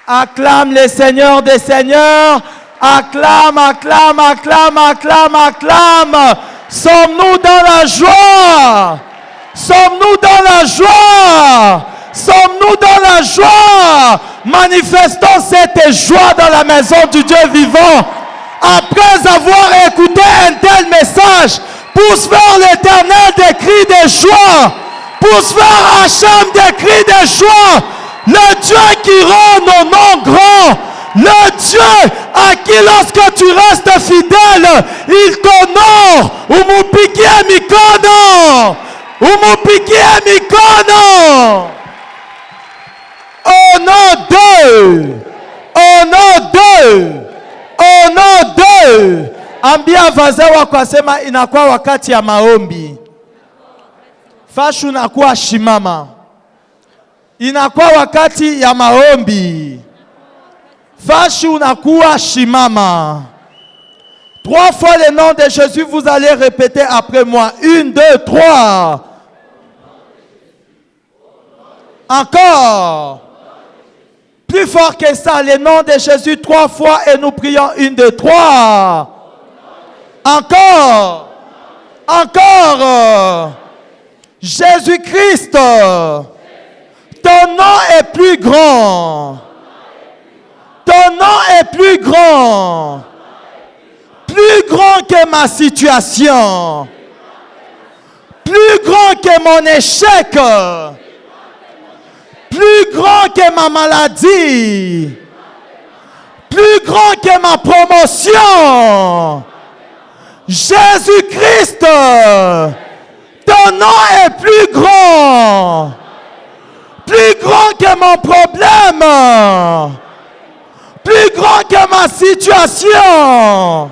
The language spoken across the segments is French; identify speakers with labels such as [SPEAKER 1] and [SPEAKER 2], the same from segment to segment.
[SPEAKER 1] Acclame les seigneurs des seigneurs. Acclame, acclame, acclame, acclame, acclame. Sommes-nous dans la joie? Sommes-nous dans la joie? Sommes-nous dans la joie? Manifestons cette joie dans la maison du Dieu vivant. Après avoir écouté un tel message, pousse vers l'Éternel des cris de joie. Pousse vers Hachem des cris de joie. Le Dieu qui rend nos noms grands. Le Dieu à qui lorsque tu restes fidèle, il t'honore. Umupikie mikono. Umupikie mikono. Au nom d'eux. Au nom d'eux. Au nom d'eux. Ambia wazee wako asema inakuwa wakati ya maombi. Fashu nakuwa shimama. Inakuwa wakati ya maombi. Fashu nakuwa shimama. 3 fois le nom de Jésus, vous allez répéter après moi. 1, 2, 3. Encore. Plus fort que ça, le nom de Jésus 3 fois et nous prions 1, 2, 3. Encore. Encore. Jésus-Christ, ton nom est plus grand. Ton nom est plus grand. Plus grand que ma situation. Plus grand que mon échec. Plus grand que ma maladie. Plus grand que ma promotion. Jésus-Christ, ton nom est plus grand. Plus grand que mon problème. Plus grand que ma situation.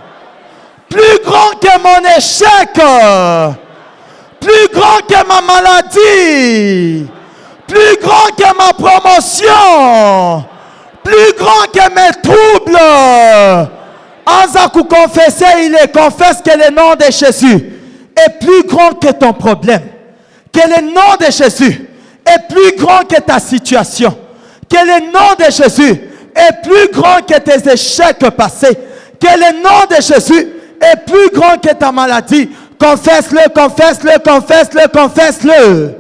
[SPEAKER 1] Plus grand que mon échec. Plus grand que ma maladie. Plus grand que ma promotion. Plus grand que mes troubles. Anzaku confesser, il confesse que le nom de Jésus est plus grand que ton problème. Que le nom de Jésus est plus grand que ta situation. Que le nom de Jésus est plus grand que tes échecs passés. Que le nom de Jésus est plus grand que ta maladie. Confesse-le, confesse-le, confesse-le, confesse-le.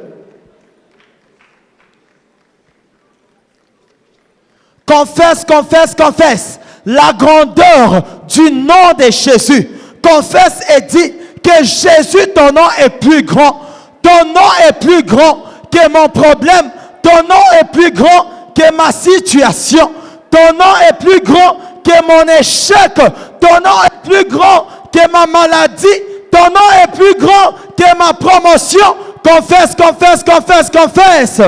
[SPEAKER 1] Confesse, confesse, confesse la grandeur du nom de Jésus. Confesse et dis que Jésus, ton nom est plus grand. Ton nom est plus grand que mon problème. Ton nom est plus grand que ma situation. Ton nom est plus grand que mon échec. Ton nom est plus grand que ma maladie. Ton nom est plus grand que ma promotion. Confesse, confesse, confesse, confesse.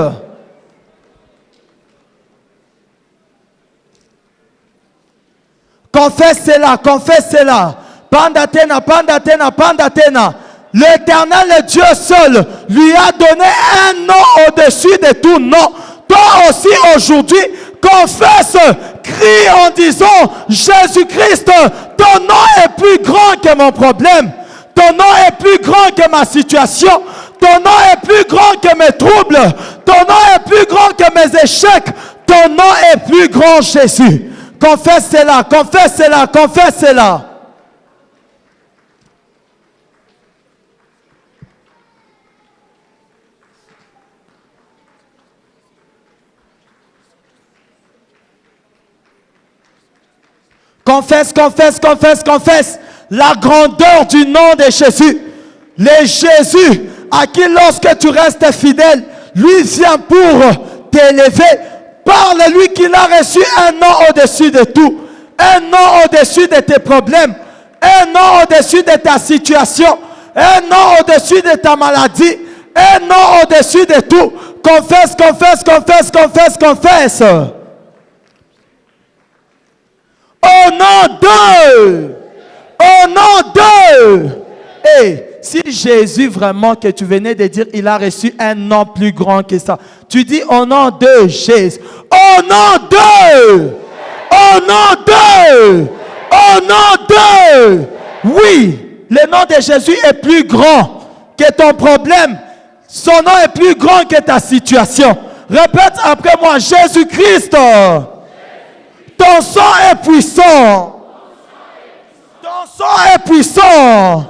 [SPEAKER 1] Confesse cela, confesse cela. Pandatena, pandatena, pandatena. L'Éternel, le Dieu seul, lui a donné un nom au-dessus de tout nom. Toi aussi aujourd'hui, confesse, crie en disant, Jésus-Christ, ton nom est plus grand que mon problème. Ton nom est plus grand que ma situation. Ton nom est plus grand que mes troubles. Ton nom est plus grand que mes échecs. Ton nom est plus grand, Jésus. Confesse cela, confesse cela, confesse cela. Confesse, confesse, confesse, confesse la grandeur du nom de Jésus. Le Jésus à qui lorsque tu restes fidèle, lui vient pour t'élever. Parle-lui qu'il a reçu un nom au-dessus de tout. Un nom au-dessus de tes problèmes. Un nom au-dessus de ta situation. Un nom au-dessus de ta maladie. Un nom au-dessus de tout. Confesse, confesse, confesse, confesse, confesse. Au nom d'eux. Au nom d'eux. Hey, si Jésus vraiment que tu venais de dire, il a reçu un nom plus grand que ça. Tu dis au nom de Jésus. Au nom d'eux. Au nom d'eux. Au nom d'eux. Oui, le nom de Jésus est plus grand que ton problème. Son nom est plus grand que ta situation. Répète après moi, Jésus-Christ, ton sang est puissant. Ton sang est puissant.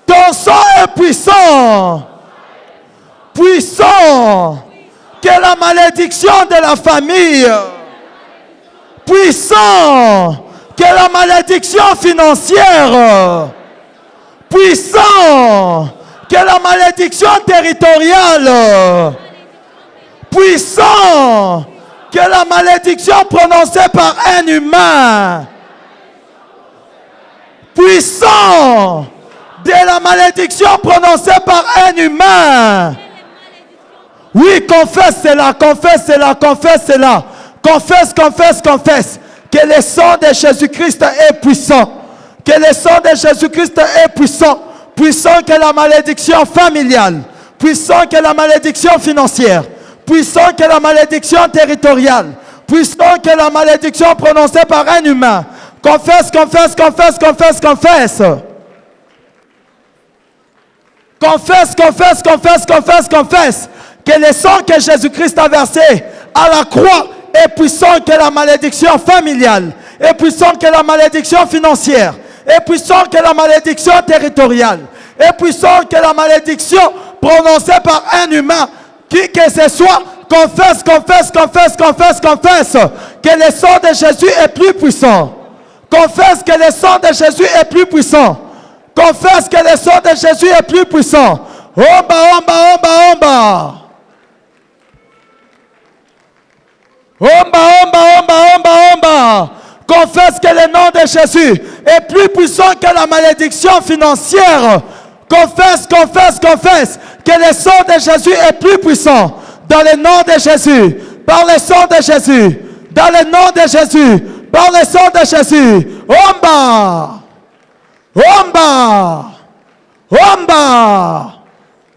[SPEAKER 1] Ton sang est puissant. Puissant. Que la malédiction de la famille. Puissant. Que la malédiction financière. Puissant. Que la malédiction territoriale. Puissant. Que la malédiction prononcée par un humain. Puissant. De la malédiction prononcée par un humain. Oui, confesse cela, confesse cela, confesse cela. Confesse, confesse, confesse. Que le sang de Jésus-Christ est puissant. Que le sang de Jésus-Christ est puissant. Puissant que la malédiction familiale. Puissant que la malédiction financière. Puissant que la malédiction territoriale. Puissant que la malédiction prononcée par un humain. Confesse, confesse, confesse, confesse, confesse. Confesse, confesse, confesse, confesse, confesse. Que le sang que Jésus-Christ a versé à la croix est puissant que la malédiction familiale. Est puissant que la malédiction financière. Est puissant que la malédiction territoriale. Est puissant que la malédiction prononcée par un humain. Qui que ce soit, confesse, confesse, confesse, confesse, confesse. Que le sang de Jésus est plus puissant. Confesse que le sang de Jésus est plus puissant. Confesse que le sang de Jésus est plus puissant. Omba, omba, omba, omba. Omba, omba, omba, omba, omba. Confesse que le nom de Jésus est plus puissant que la malédiction financière. Confesse, confesse, confesse que le sang de Jésus est plus puissant. Dans le nom de Jésus. Par le sang de Jésus. Dans le nom de Jésus. Par le sang de Jésus. Omba. Omba. Omba.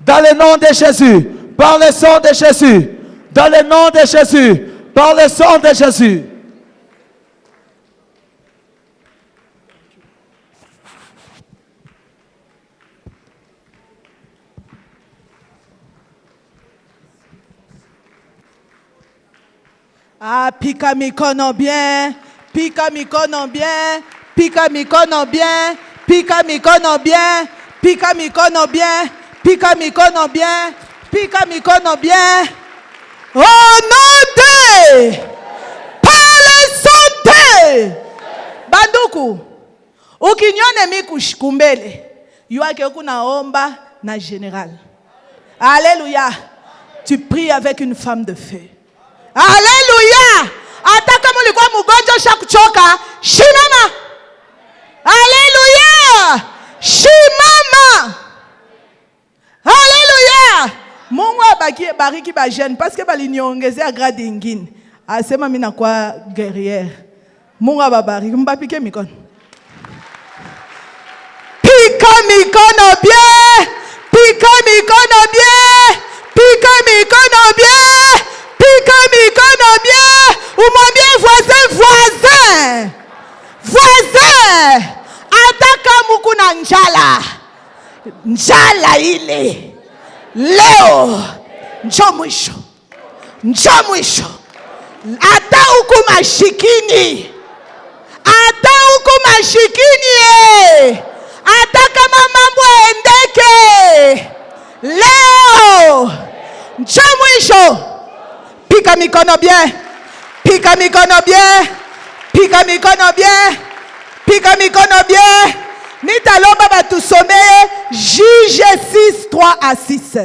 [SPEAKER 1] Dans le nom de Jésus. Par le sang de Jésus. Dans le nom de Jésus. Par le sang de Jésus.
[SPEAKER 2] Ah, pika mikono bien, pika mikono bien, pika mikono bien, pika mikono bien, pika mikono bien, pika mikono bien, pika mikono bien. Au nom de, par le sang de, banduku, ukinyone mikushikumbele, yuake kunaomba na général. Alléluia, tu pries avec une femme de feu. Alléluia. Hata kama ulikuwa mgonjwa ushakuchoka, shimama. Alléluia. Shimama. Alléluia. Mungu bariki ba jeune parce que baliniongezea grade ingine. Asema mimi nakuwa guerrière. Mungu ababariki, mbapike mikono. Pika mikono bien. Pika mikono bien. Pika mikono bien. Pika mikono bien. Umwambie voisin, voisin. Voisin. Ataka mukuna njala. Njala ile. Leo. Njoo mwisho. Njoo mwisho. Ata huku mashikini. Ata huku mashikini. Ata kama mambo endeke. Leo. Njoo mwisho. Pika mikono bien. Pika mikono bien. Pika mikono bien. Pika mikono bien. Nitalomba batusomee Juge 6, 3 à 6.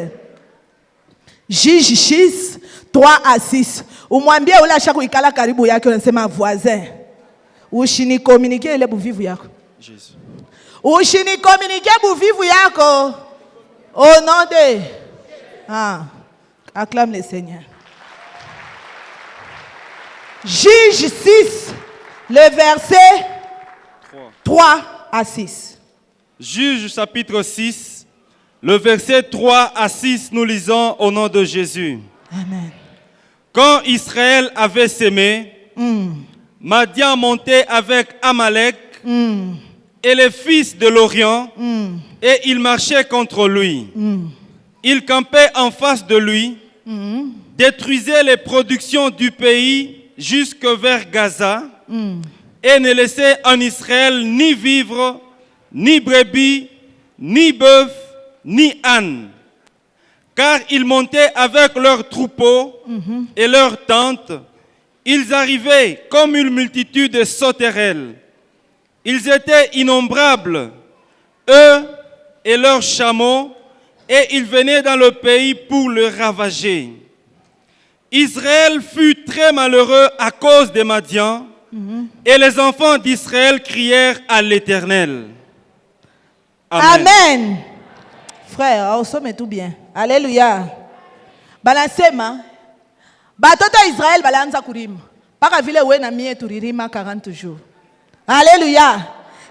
[SPEAKER 2] Juge 6, 3 à 6. Umwambie ule asha kuikala karibu yake unasema voisin. Ushini communiquer ile buvivu yako. Jésus. Ushini communiquer buvivu yako. Au nom de. Ah. Acclame le Seigneur. Juge 6, le verset 3 à 6.
[SPEAKER 3] Juge chapitre 6, le verset 3 à 6, nous lisons au nom de Jésus.
[SPEAKER 2] Amen.
[SPEAKER 3] Quand Israël avait sémé, Madian montait avec Amalek et les fils de l'Orient et il marchait contre lui. Il campait en face de lui détruisez les productions du pays jusque vers Gaza, et ne laissez en Israël ni vivre, ni brebis, ni bœuf, ni âne. Car ils montaient avec leurs troupeaux et leurs tentes. Ils arrivaient comme une multitude de sauterelles. Ils étaient innombrables, eux et leurs chameaux, et ils venaient dans le pays pour le ravager. Israël fut très malheureux à cause des Madians, et les enfants d'Israël crièrent à l'Éternel. Amen.
[SPEAKER 2] Amen. Frère, on somme tout bien. Alléluia. Balasema. Batoto Israël balanza kurim. Paka vile we na mie turirima 40 jours. Alléluia.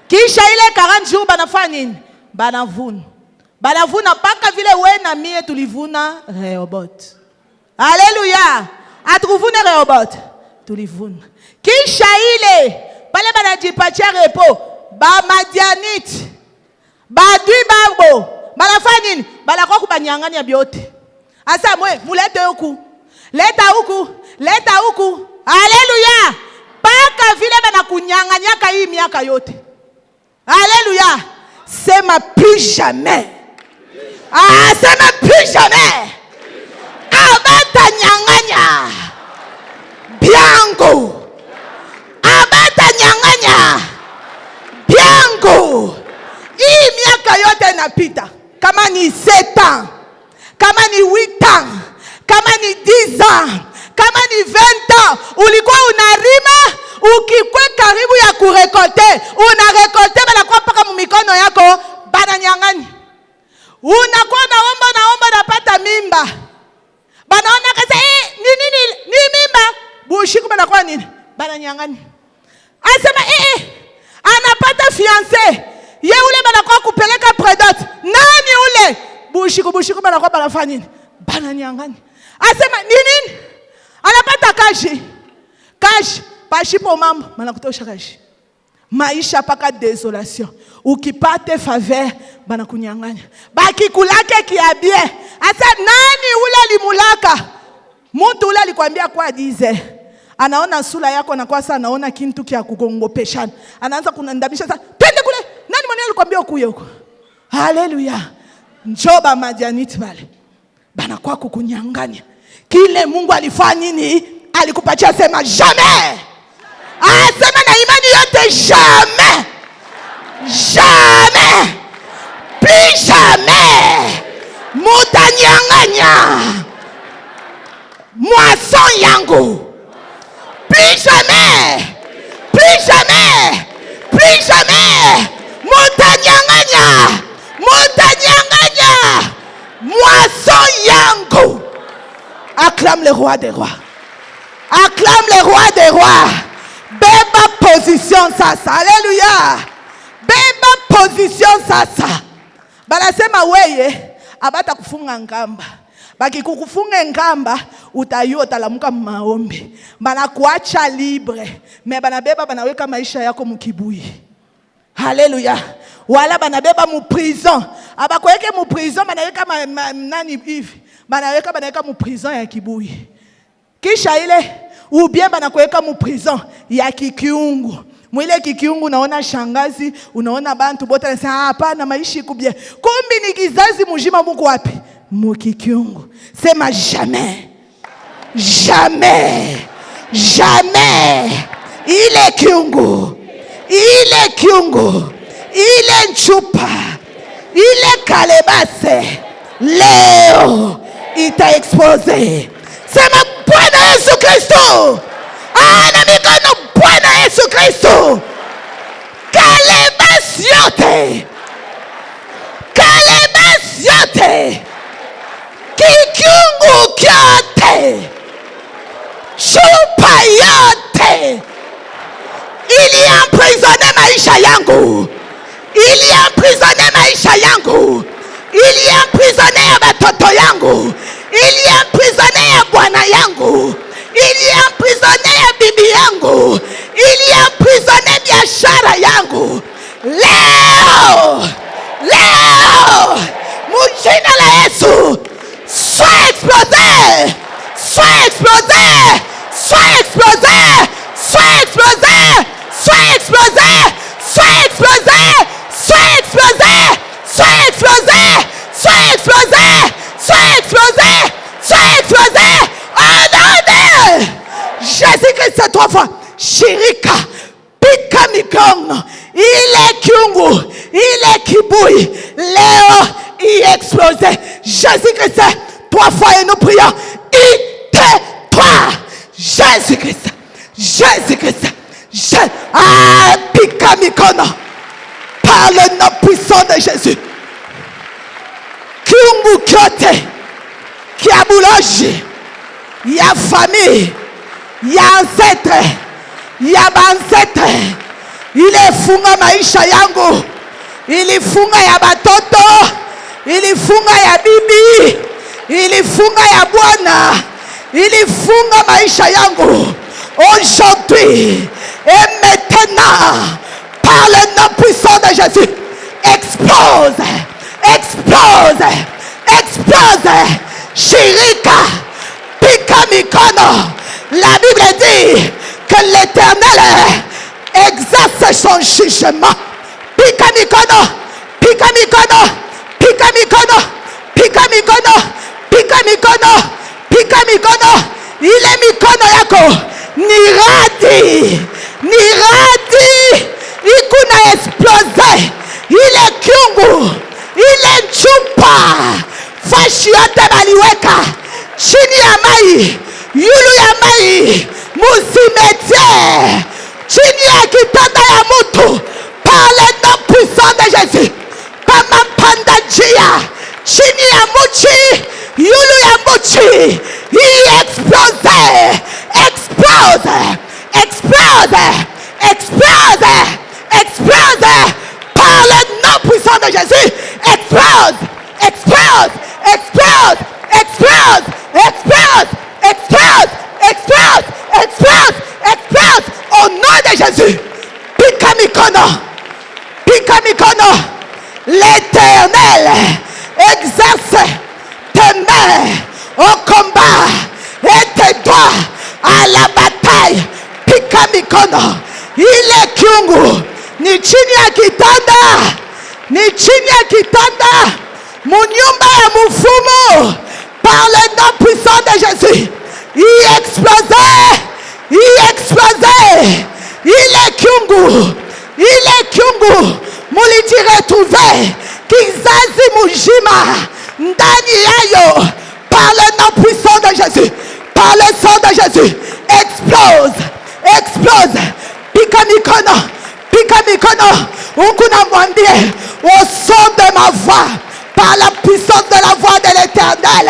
[SPEAKER 2] Kisha ile 40 jours banafanya nini? Banavuna. Banavuna paka vile we na mie tulivuna Rehoboth. Alléluia. Atruvuna Rehoboth. Tulivuna. Kisha ile pale banajipatia repo ba Madianite. Badui babo. Banafanya nini? Banakuwa kubanyang'anya byote. Asa mwe mulete huku. Leta huku. Leta huku. Alléluia. Paka vile banakunyang'anyaka hii miaka yote. Alléluia. Sema plus jamais. Ah, sema plus jamais. Abata nyang'anya. Biangu. Abata nyang'anya. Biangu. Hii miaka yote inapita. Kama ni 7 ans. Kama ni 8 ans. Kama ni 10 ans. Kama ni 20 ans. Ulikuwa unarima. Ukikwe karibu ya kurekote. Unarekote. Banakuwa paka mumikono yako. Bana nyang'ani. Unakuwa naomba napata mimba. Banaona kasa ni mimba. Bushiku banakuwa nini? Bana nyang'ani. Asema anapata fiancé. Ye ule banakuwa kupeleka predot. Nani ule? Bushiku banakuwa banafanya nini? Bana nyang'ani. Asema nini? Anapata kashi. Kashi. Pashipo mambo. Manakutosha kashi. Maisha paka desolation. Ukipate faveur banakunyang'anya. Baki kulake kiabie. Asa nani ule alimulaka? Mtu ule alikwambia kwa dize. Anaona sura yako na kwa sasa anaona kintu kia kugongopeshana. Anaanza kunandamisha sasa. Twende kule. Nani mwenye alikwambia ukuye huko? Haleluya. Njoba Madianite bale. Banakuwa kukunyang'anya. Kile Mungu alifanya nini? Alikupatia sema jamais. Sema na imani yote jamais. Jamais. Plus jamais. Mutanyang'anya. Moisson yangu. Plus jamais. Plus jamais. Plus jamais. Mutanyang'anya. Mutanyang'anya. Moisson yangu. Acclame le roi des rois. Acclame le roi des rois. Beba position sasa. Alléluia. Beba position sasa. Banasema weye abata kufunga ngamba. Baki kukufunga ngamba utayua utalamuka maombi. Banakuacha libre. Me banabeba banaweka maisha yako mukibui. Alléluia. Wala banabeba mu prison. Abakweke mu prison banaweka nani hivi. Banaweka mu prison ya kibui. Kisha ile ubie banakuweka mu prison ya kikiungu. Mwile kikiungu unaona shangazi, unaona bantu bote wanasema hapana maisha kubye. Kumbi ni kizazi mjima Mungu wapi? Mukikiungu. Sema jamais. Jamais. Jamais. Ile kiungu. Ile kiungu. Ile nchupa. Ile kalebase. Leo ita expose. Sema Bwana Yesu Kristo. Ana mikono Bwana Yesu Kristo. Kalebasi yote. Kalebasi yote. Kikiungu kyote. Chupa yote. Ili emprisonne maisha yangu. Ili emprisonne maisha yangu. Ili emprisonne ya batoto yangu. Ili emprisonne ya bwana yangu. Ili emprisonne ya bibi yangu. Ili emprisonne biashara yangu. Leo. Leo. Mujina la Yesu. Sois explosé. explosé, sois explosé, sois explosé, sois explosé, sois explosé, sois explosé, sois explosé, sois explosé, sois explosé, sois explosé, au nom de Jésus-Christ 3 fois. Shirika, pika mikono, ile kiungu, ile kibui, leo il explosé. Jésus-Christ 3 fois et nous prions, tais-toi, Jésus-Christ, Jésus-Christ, pika mikono, par le nom puissant de Jésus. Kiungu kyote, kiabulaji, ya famille, ya ancêtre, ya banzetre, ilifunga maisha yangu, ilifunga ya batoto, ilifunga ya bibi, ilifunga ya bwana, ilifunga maisha yangu. Aujourd'hui et maintenant, par le nom puissant de Jésus, explose, explose, explose. Shirika, pika mikono. La Bible dit que l'Éternel exerce son jugement. Pika mikono, pika mikono, pika mikono, pika mikono, pika mikono, pika mikono. Ile mikono yako ni radi, ni radi, ikuna explose. Ile kiungu, ile chupa, fashi yote baliweka chini ya mai, yulu ya mai, musimetie chini ya kitanda ya mutu, par le nom puissant de Jésus. Kama panda jia chini ya muchi, yulu ya muchi, il explose, explose, explose, explose, explose, par le nom puissant de Jésus. Explose, explose, explose, explose, explose, explose, explose, explose, explose, au nom de Jésus. Pika mikono, pika mikono. L'Éternel exerce tes mains au combat et tes doigts à la bataille. Pika mikono. Ile kiungu ni chini ya kitanda, ni chini ya kitanda, munyumba ya mufumu, par le nom puissant de Jésus. Il explosait, il explosait, il est kiungu, muliti retrouvé, kizazi mujima, ndani yayo, par le nom puissant de Jésus, par le sang de Jésus, explose, explose, pika mikono, ukuna mwambie, au son de ma voix, par la puissance de la voix de l'Éternel,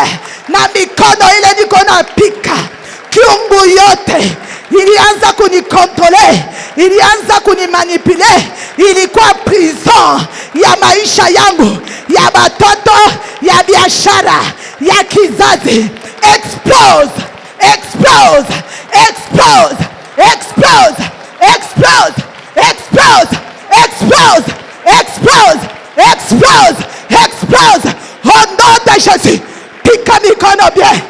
[SPEAKER 2] na mikono ile niko na pika, kiungu yote ilianza kunikontrole, ilianza kunimanipule, ilikuwa prison ya maisha yangu, ya batoto, ya biashara, ya kizazi. Explode, explode, explode, explode, explode, explode, explode, explode, explode, explode, au nom de Jésus. Pika mikono bien,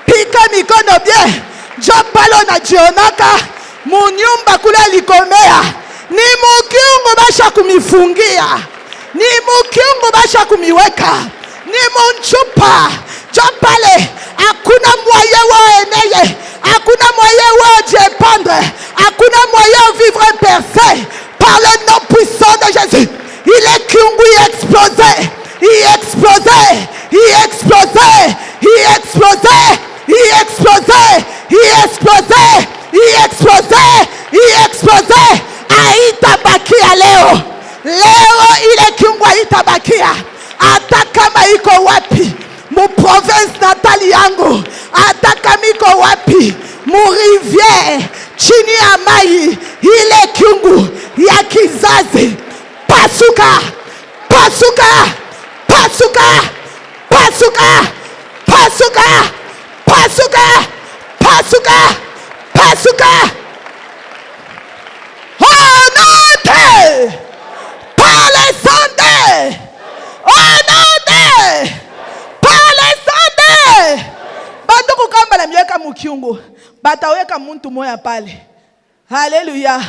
[SPEAKER 2] pika mikono bien. Job palo na jionaka munyumba kule likomea, ni mukiungu basha kumifungia, ni mukiungu basha kumiweka, ni munchupa. Job pale hakuna moyen wa eneye, hakuna moyen wa dépendre, hakuna moyen vivre percé, par le nom puissant de Jésus. Il est kiungu, il explosé, il explosé, il explosé, il explosé, il explosé, il explosé, il explosé, il explosé. Haitabakia leo, leo ile kiungu haitabakia, hata kama iko wapi mu province natali yangu, hata kama iko wapi mu rivière chini ya mai, ile kiungu ya kizazi pasuka, pasuka, pasuka, pasuka, pasuka, pasuka, pasuka, pasuka. Honote par les sondes, honote par les sondes. Banduku kamba la mieka mukiungu. Bataweka muntu moya pale. Alléluia.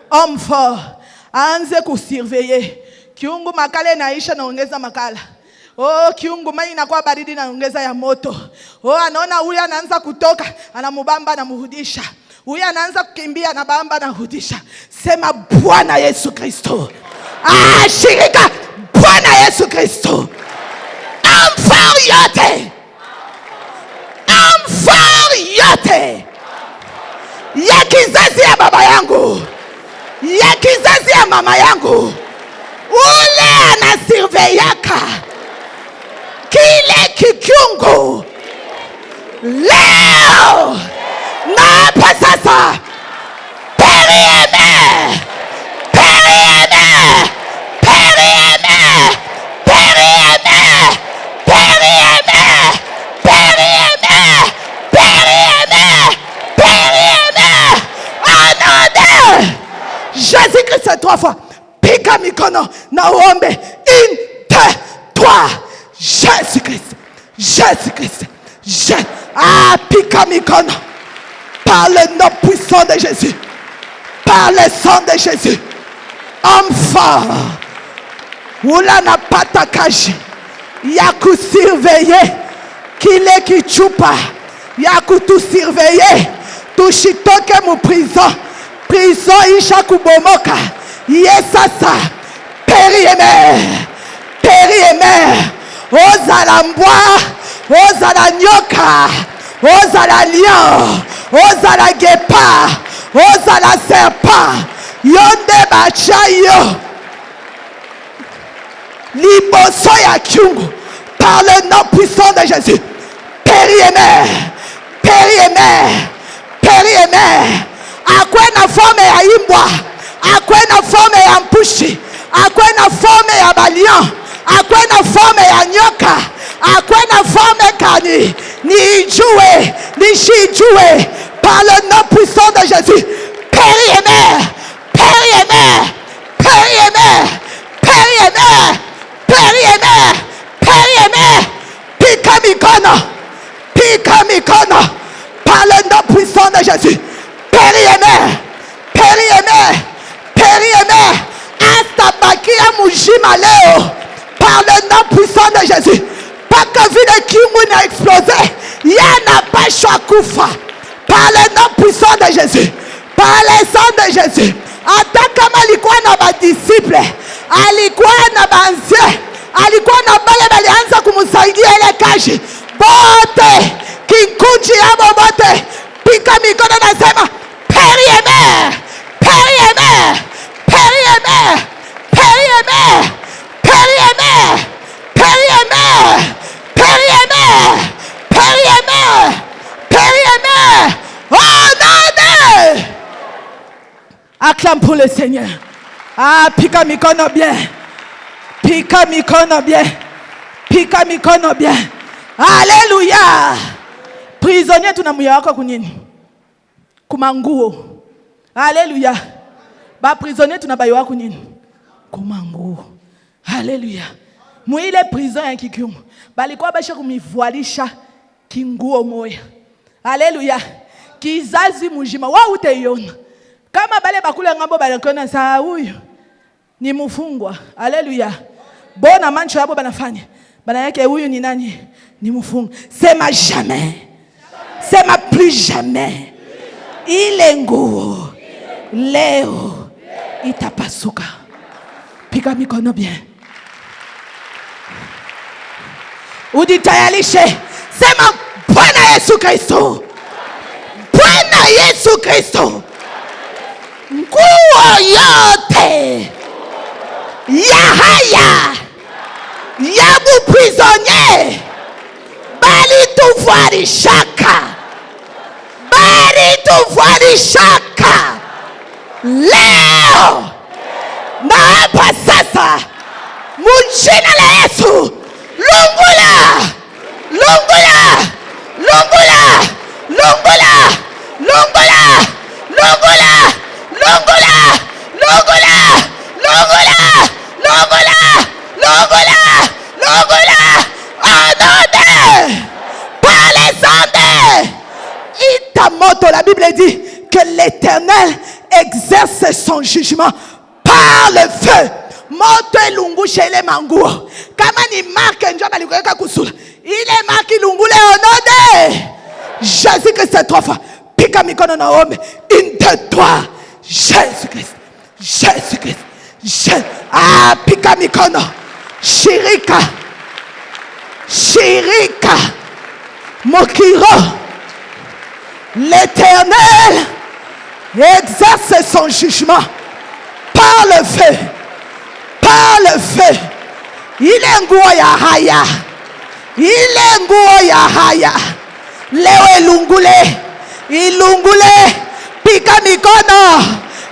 [SPEAKER 2] Homme fort. Aanze kusurveiller. Kiungu makale naisha naongeza makala. Oh, kiungu mai inakuwa baridi naongeza ya moto. Oh, anaona huyu anaanza kutoka, anamubamba anamrudisha. Huyu anaanza kukimbia anabamba anarudisha. Sema Bwana Yesu Kristo. Shirika Bwana Yesu Kristo. Amfort yote. Amfort yote. Ya kizazi ya baba yangu. Ya kizazi ya mama yangu. Ule anasurveyaka kile kikiungu. Leo na hapa sasa. Perieme. Perieme. Perieme. Perieme. Perieme. Perieme. Perieme. Perieme. Anode. Jésus-Christ 3 fois. Pika mikono na uombe. Une, deux, trois. Jésus-Christ. Jésus-Christ. Pika mikono. Par le nom puissant de Jésus. Par le sang de Jésus. Homme fort. Oula na pata kaji. Ya kusurveiller. Kile kichupa. Ya kutu surveiller. Tushitoke mu prison. Prison isha kubomoka. Yesasa. Perieme. Perieme. Ozala mbwa. Ozala nyoka. Ozala lion. Ozala guépard. Ozala serpent. Yonde bachayo. Liboso ya kiungu. Par le nom puissant de Jésus. Perieme. Perieme. Perieme. Akwe na forme ya imbwa. Akwe na forme ya mpushi. Akwe na forme ya balion. Akwe na forme ya nyoka. Akwe na forme kani. Nijue. Nishijue. Par le nom puissant de Jésus. Perieme. Perieme. Perieme. Perieme. Perieme. Perieme. Pika mikono. Pika mikono. Par le nom puissant de Jésus. Perieme. Perieme. Perieme. Astabakia mujima leo. Par le nom puissant de Jésus. Paka vile kiungu na explosé. Yana pasha kufa. Par le nom puissant de Jésus. Par le sang de Jésus. Hata kama alikuwa na badisiple. Alikuwa na banzie. Alikuwa na bale balianza kumusaidia ile kazi. Bote. Kikunji yabo bote. Pika mikono nasema. Perieme. Perieme. Perieme. Perieme. Perieme. Perieme. Perieme. Perieme. Perieme. Oh non! Acclame pour le Seigneur. Pika mikono bien. Pika mikono bien. Pika mikono bien. Alléluia. Prisonnier tunamuya wako kunini? Kumanguo. Alléluia. Ba prisonnier tunabayo wako kunini? Kumanguo. Alléluia. Muile prison ya kikiumu. Balikuwa basha kumivualisha kinguo moya. Alléluia. Kizazi mujima. Wa uteiona. Kama bale bakule ngambo balakona saa huyu ni mfungwa. Alléluia. Bona mancho yabo banafanya. Bana yake huyu ni nani? Ni mfungwa. Sema jamais. Sema plus jamais. Ile nguo leo itapasuka. Pika mikono bien. Uditayarishe. Sema Bwana Yesu Kristo. Bwana Yesu Kristo. Nguo yote ya haya ya muprisonnier bali tuvalishaka. Bali tuvalishaka. Leo na hapa sasa mujina la Yesu. Lungula. Lungula. Lungula. Lungula. Lungula. Lungula. Lungula. Lungula. Lungula. Lungula. Lungula. Lungula. Anode. Par les ondes. ta moto, la Bible dit que l'Éternel exerce son jugement par le feu. Moto elungu shele manguo. Kama ni marque njoba likuweka kusula. Ile marque lungule au nom de Jésus-Christ cette trois fois. Pika mikono na ombe. Une, deux, trois. Jésus-Christ. Jésus-Christ. Ah, pika mikono. Shirika. Shirika. Mokiro. L'Éternel exerce son jugement par le feu. Par le feu. Il est nguo ya haya. Il est nguo ya haya. Leo ilungule. Ilungule. Pika mikono.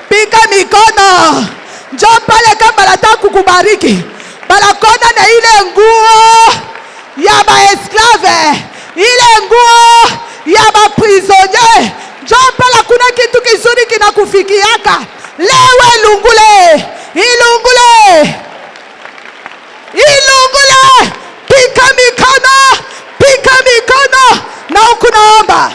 [SPEAKER 2] Pika mikono. Njoo pale kama nataka kukubariki. Balakona na ile nguo ya maesklave. Ile nguo ya maprisonnier. Njoo pale kuna kitu kizuri kinakufikiaka. Leo ilungule. Ilungule. Ilungule. Pika mikono. Pika mikono. Na ukunaomba.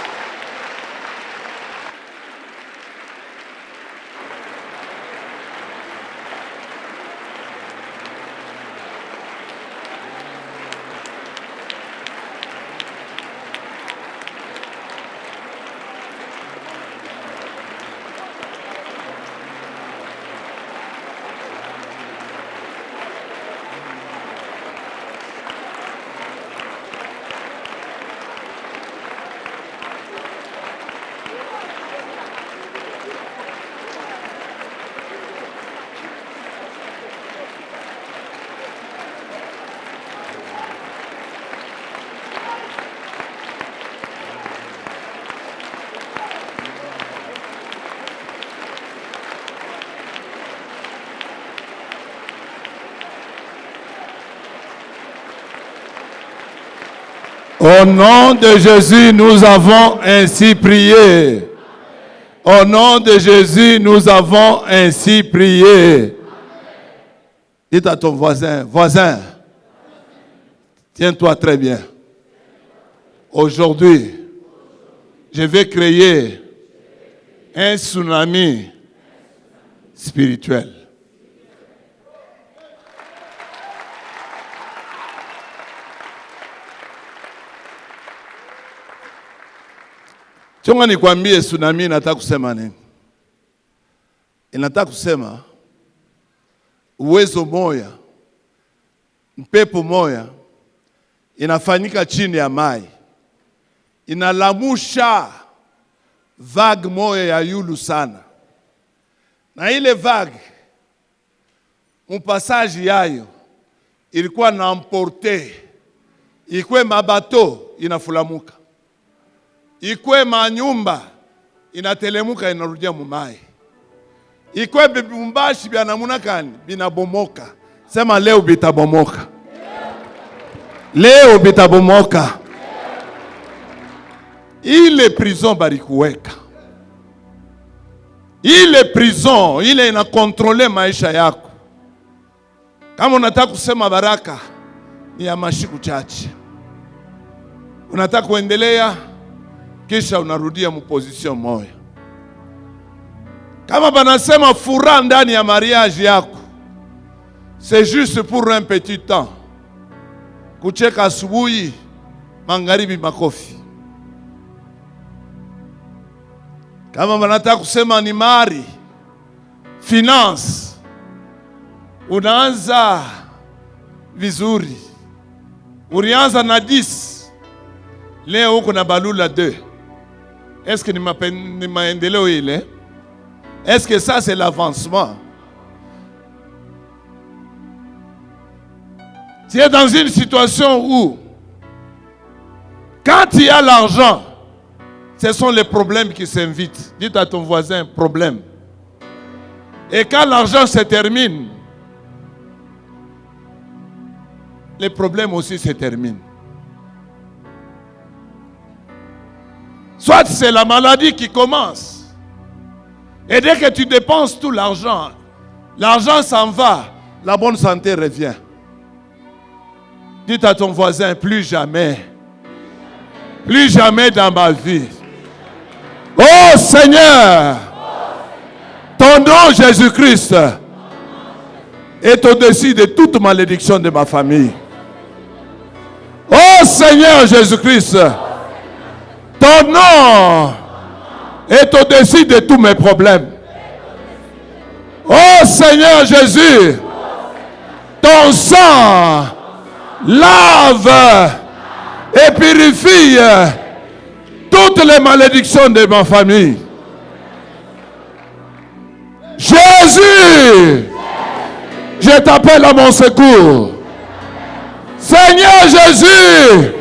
[SPEAKER 4] Au nom de Jésus, nous avons ainsi prié. Au nom de Jésus, nous avons ainsi prié. Dites à ton voisin, voisin, tiens-toi très bien. Aujourd'hui, je vais créer un tsunami spirituel. Chonga nikwambie tsunami inataka kusema nini? Inataka kusema uwezo moya, mpepo moya inafanyika chini ya mai. Inalamusha vague moya ya yulu sana. Na ile vague mpasaji yayo ilikuwa na emporte. Ikwe mabato inafulamuka. Ikwe manyumba inatelemuka inarudia mumai. Ikwe bibumbashi bya namuna kani binabomoka. Sema leo bitabomoka. Leo bitabomoka. Ile prison barikuweka. Ile prison ile inakontrole maisha yako. Kama unataka kusema baraka ni ya mashiku chache. Unataka kuendelea kisha unarudia mposition moja. Kama banasema furaha ndani ya mariage yako, c'est juste pour un petit temps. Kucheka asubuhi, magharibi makofi. Kama banataka kusema ni mali, finance, unaanza vizuri. Ulianza na 10, leo uko na balula 2. Est-ce que ni maendeleo ile? Est-ce que ça c'est l'avancement? Tu es dans une situation où, quand il y a l'argent, ce sont les problèmes qui s'invitent. Dites à ton voisin, problème. Et quand l'argent se termine, les problèmes aussi se terminent. Soit c'est la maladie qui commence. Et dès que tu dépenses tout l'argent, l'argent s'en va, la bonne santé revient. Dites à ton voisin, plus jamais dans ma vie, Oh Seigneur, ton nom Jésus-Christ est au-dessus de toute malédiction de ma famille. Oh Seigneur Jésus-Christ, ton nom est au-dessus de tous mes problèmes. Oh Seigneur Jésus, ton sang lave et purifie toutes les malédictions de ma famille. Jésus, je t'appelle à mon secours. Seigneur Jésus,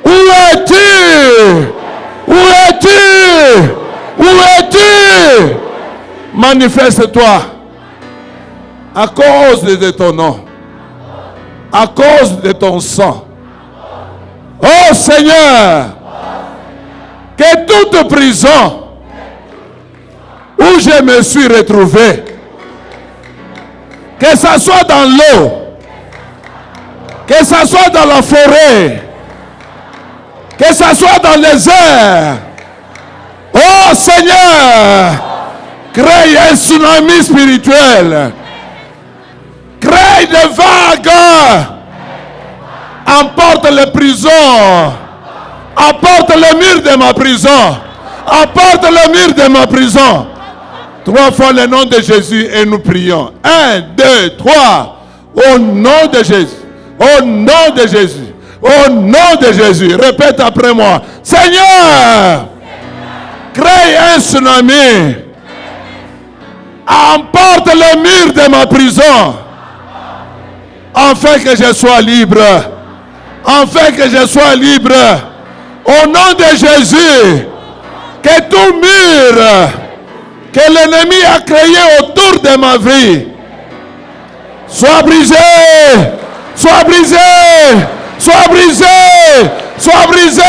[SPEAKER 4] où es-tu? Où es-tu? Où es-tu? Manifeste-toi à cause de ton nom, à cause de ton sang. Oh Seigneur, que toute prison où je me suis retrouvé, que ce soit dans l'eau, que ce soit dans la forêt, que ce soit dans les airs, oh Seigneur, crée un tsunami spirituel, crée des vagues, emporte les prisons, apporte le mur de ma prison, apporte le mur de ma prison. 3 fois le nom de Jésus et nous prions. 1, 2, 3. Au nom de Jésus. Au nom de Jésus. Au nom de Jésus. Répète après moi. Seigneur, crée un tsunami. Emporte le mur de ma prison. Afin que je sois libre. Afin que je sois libre. Au nom de Jésus. Que tout mur que l'ennemi a créé autour de ma vie soit brisé, soit brisé, soit brisé, soit brisé.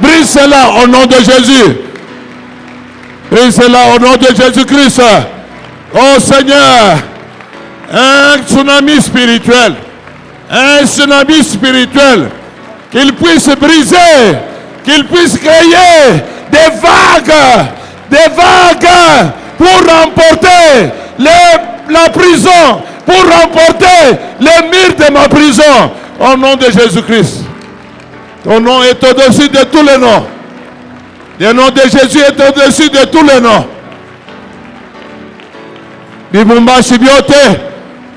[SPEAKER 4] Brise cela au nom de Jésus. Brise cela au nom de Jésus-Christ. Oh Seigneur, un tsunami spirituel, un tsunami spirituel, qu'il puisse briser, qu'il puisse créer des vagues pour remporter la prison, pour remporter les murs de ma prison. Au nom de Jésus-Christ. Ton nom est au-dessus de tous les noms. Le nom de Jésus est au-dessus de tous les noms. Bibumba Shibiote,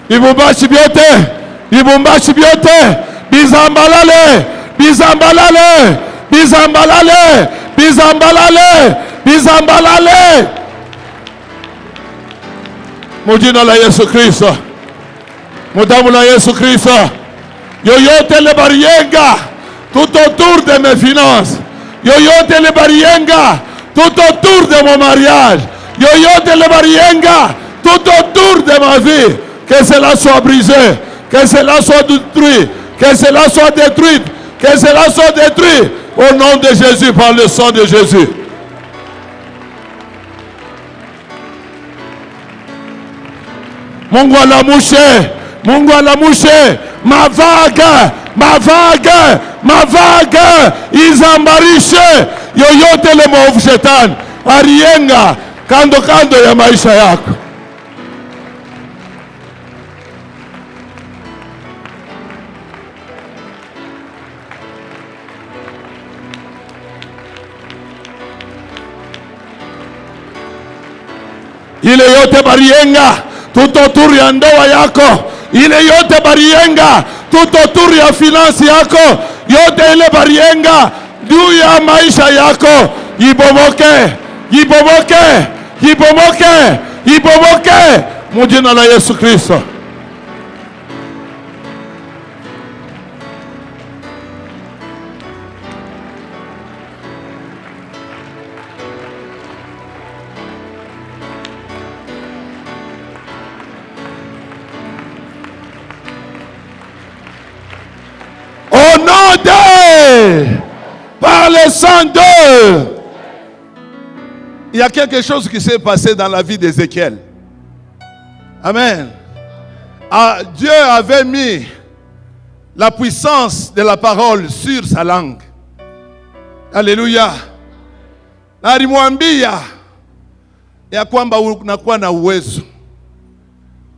[SPEAKER 4] Bibumba Shibiote, Bibumba Shibiote, Bizambalale, Bizambalale, Bizambalale, Bizambalale, Bizambalale. Mujina la Yesu Kristo. Mudamu la Yesu Kristo. Yoyote le barienga tout autour de mes finances. Yoyote le barienga tout autour de mon mariage. Yoyote le barienga tout autour de ma vie. Que cela soit brisé. Que cela soit détruit. Que cela soit détruit. Que cela soit détruit. Au nom de Jésus, par le sang de Jésus. Mungu alamushe, Mungu alamushe, ma vague, izambarishe, yoyote le maovu shetani, arienga, kando ya maisha yako. Ile yote barienga tout autour ya ndoa yako, ile yote barienga tout autour ya finansi yako, yote ile barienga juu ya maisha yako, ibomoke, ibomoke, ibomoke, ibomoke mujina la Yesu Kristo. Au nom de, par le sang de. Il y a quelque chose qui s'est passé dans la vie d'Ézéchiel. Amen. Dieu avait mis la puissance de la parole sur sa langue. Alléluia. Na alimwambia ya kwamba unakuwa na uwezo.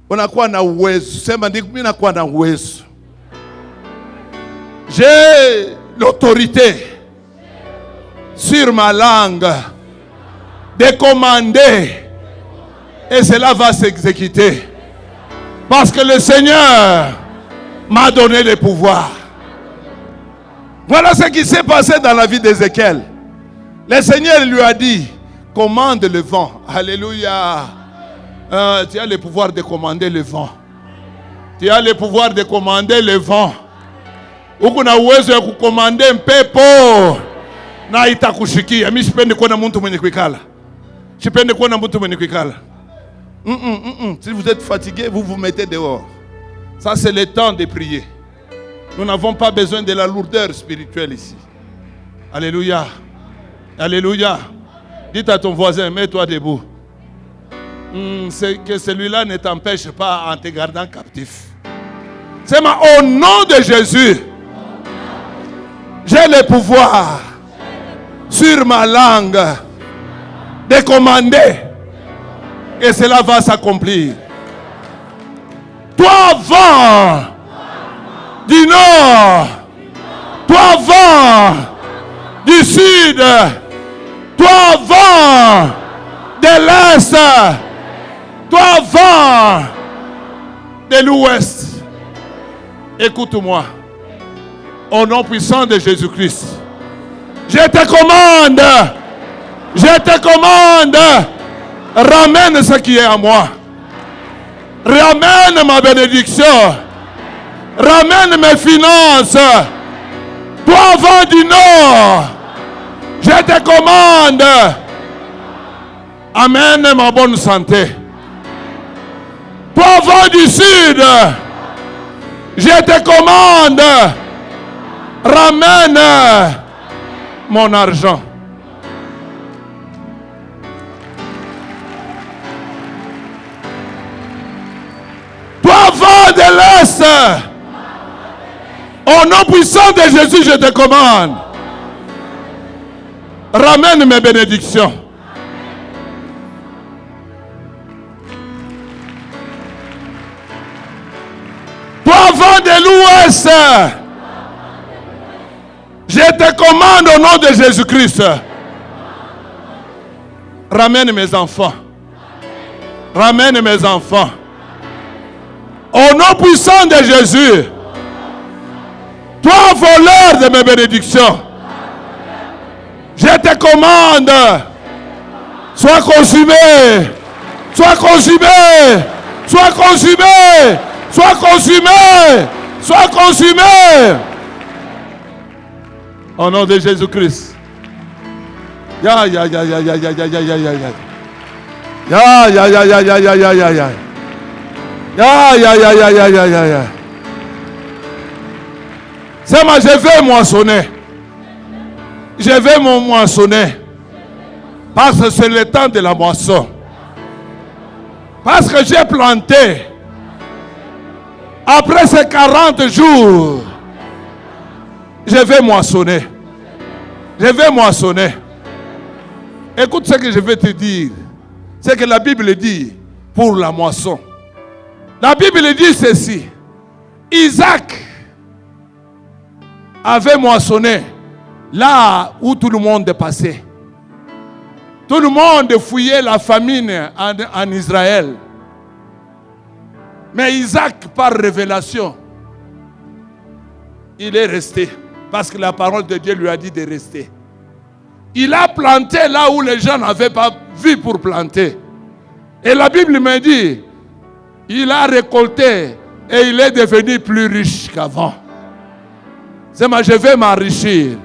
[SPEAKER 4] Unakuwa na uwezo. Sema ndiko mimi nakuwa na uwezo. J'ai l'autorité sur ma langue de commander et cela va s'exécuter. Parce que le Seigneur m'a donné le pouvoir. Voilà ce qui s'est passé dans la vie d'Ézéchiel. Le Seigneur lui a dit, commande le vent. Alléluia. Tu as le pouvoir de commander le vent. Tu as le pouvoir de commander le vent. Ukuna uwezo ya kukomande mpepo na itakushikia. Mimi sipendi kuona mtu mwenye kuikala. Sipendi kuona mtu mwenye kuikala. Si vous êtes fatigué, vous vous mettez dehors. Ça c'est le temps de prier. Nous n'avons pas besoin de la lourdeur spirituelle ici. Alléluia. Alléluia. Dites à ton voisin, mets-toi debout. C'est que celui-là ne t'empêche pas en te gardant captif. C'est au nom de Jésus. J'ai le pouvoir sur ma langue de commander et cela va s'accomplir. Toi vent du nord, toi vent du sud, toi vent de l'est, toi vent de l'ouest, écoute-moi. Au nom puissant de Jésus-Christ, je te commande, ramène ce qui est à moi. Ramène ma bénédiction. Ramène mes finances. Toi, vent du nord, je te commande, amène ma bonne santé. Toi, vent du sud, je te commande, ramène mon argent. Toi, vent de l'Est, au nom puissant de Jésus, je te commande, ramène mes bénédictions. Toi, vent de l'Ouest, je te commande au nom de Jésus-Christ, ramène mes enfants. Ramène mes enfants. Au nom puissant de Jésus, toi, voleur de mes bénédictions, je te commande, sois consumé, sois consumé, sois consumé, sois consumé, sois consumé. Au nom de Jésus-Christ. Ya, ya, ya, ya, ya, ya, ya, ya, ya, ya, ya. Ya, ya, ya, ya, ya, ya, ya, ya, ya. Ya, ya, ya, ya, ya, ya, ya, ya. C'est moi, je vais moissonner. Je vais moissonner. Parce que c'est le temps de la moisson. Parce que j'ai planté. Après ces 40 jours, je vais moissonner. Je vais moissonner. Écoute ce que je vais te dire. C'est que la Bible dit pour la moisson. La Bible dit ceci. Isaac avait moissonné là où tout le monde est passé. Tout le monde fouillait la famine en Israël. Mais Isaac, par révélation, il est resté. Parce que la parole de Dieu lui a dit de rester. Il a planté là où les gens n'avaient pas vu pour planter. Et la Bible me dit, il a récolté et il est devenu plus riche qu'avant. C'est moi, je vais m'enrichir.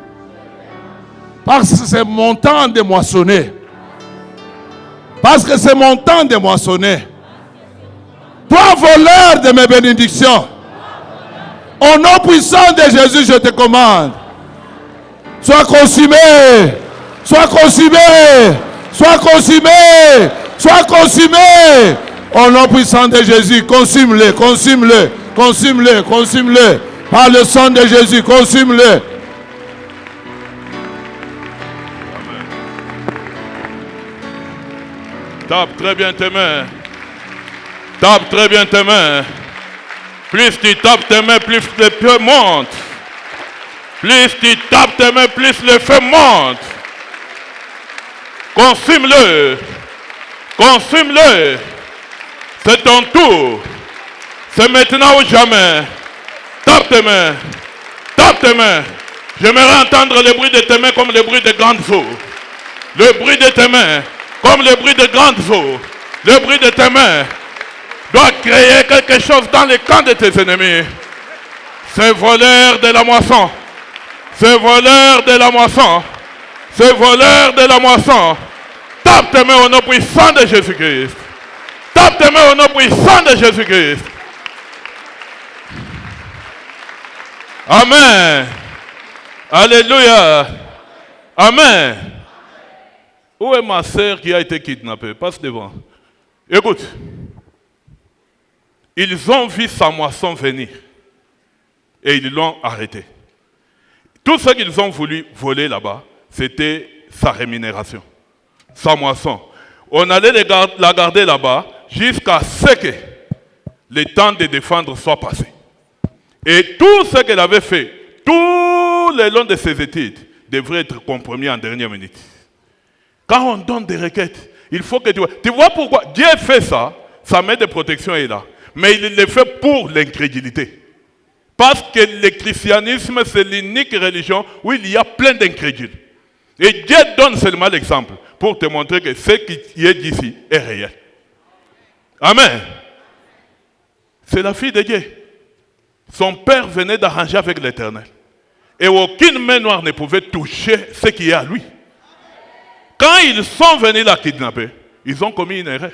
[SPEAKER 4] Parce que c'est mon temps de moissonner. Parce que c'est mon temps de moissonner. Toi, voleur de mes bénédictions, au nom puissant de Jésus, je te commande. Sois consumé. Sois consumé. Sois consumé. Sois consumé. Au nom puissant de Jésus, consume-le, consume-le, consume-le, consume-le. Par le sang de Jésus, consume-le. Tape très bien tes mains. Tape très bien tes mains. Plus tu tapes tes mains, plus le feu monte. Plus tu tapes tes mains, plus le feu monte. Consume-le. Consume-le. C'est ton tour. C'est maintenant ou jamais. Tape tes mains. Tape tes mains. J'aimerais entendre le bruit de tes mains comme le bruit de grandes eaux. Le bruit de tes mains comme le bruit de grandes eaux. Le bruit de tes mains doit créer quelque chose dans le camp de tes ennemis. Ce voleur de la moisson. Ce voleur de la moisson. Ce voleur de la moisson. Tape tes mains au nom puissant de Jésus-Christ. Tape tes mains au nom puissant de Jésus-Christ. Amen. Alléluia. Amen. Où est ma sœur qui a été kidnappée? Passe devant. Écoute. Ils ont vu sa moisson venir. Et ils l'ont arrêté. Tout ce qu'ils ont voulu voler là-bas, c'était sa rémunération. Sa moisson. On allait la garder là-bas jusqu'à ce que le temps de défendre soit passé. Et tout ce qu'elle avait fait, tout le long de ses études, devrait être compromis en dernière minute. Quand on donne des requêtes, il faut que tu vois pourquoi Dieu fait ça, sa main de protection est là. Mais il le fait pour l'incrédulité. Parce que le christianisme, c'est l'unique religion où il y a plein d'incrédules. Et Dieu donne seulement l'exemple pour te montrer que ce qui est d'ici est réel. Amen. C'est la fille de Dieu. Son père venait d'arranger avec l'Éternel. Et aucune main noire ne pouvait toucher ce qui est à lui. Quand ils sont venus la kidnapper, ils ont commis une erreur.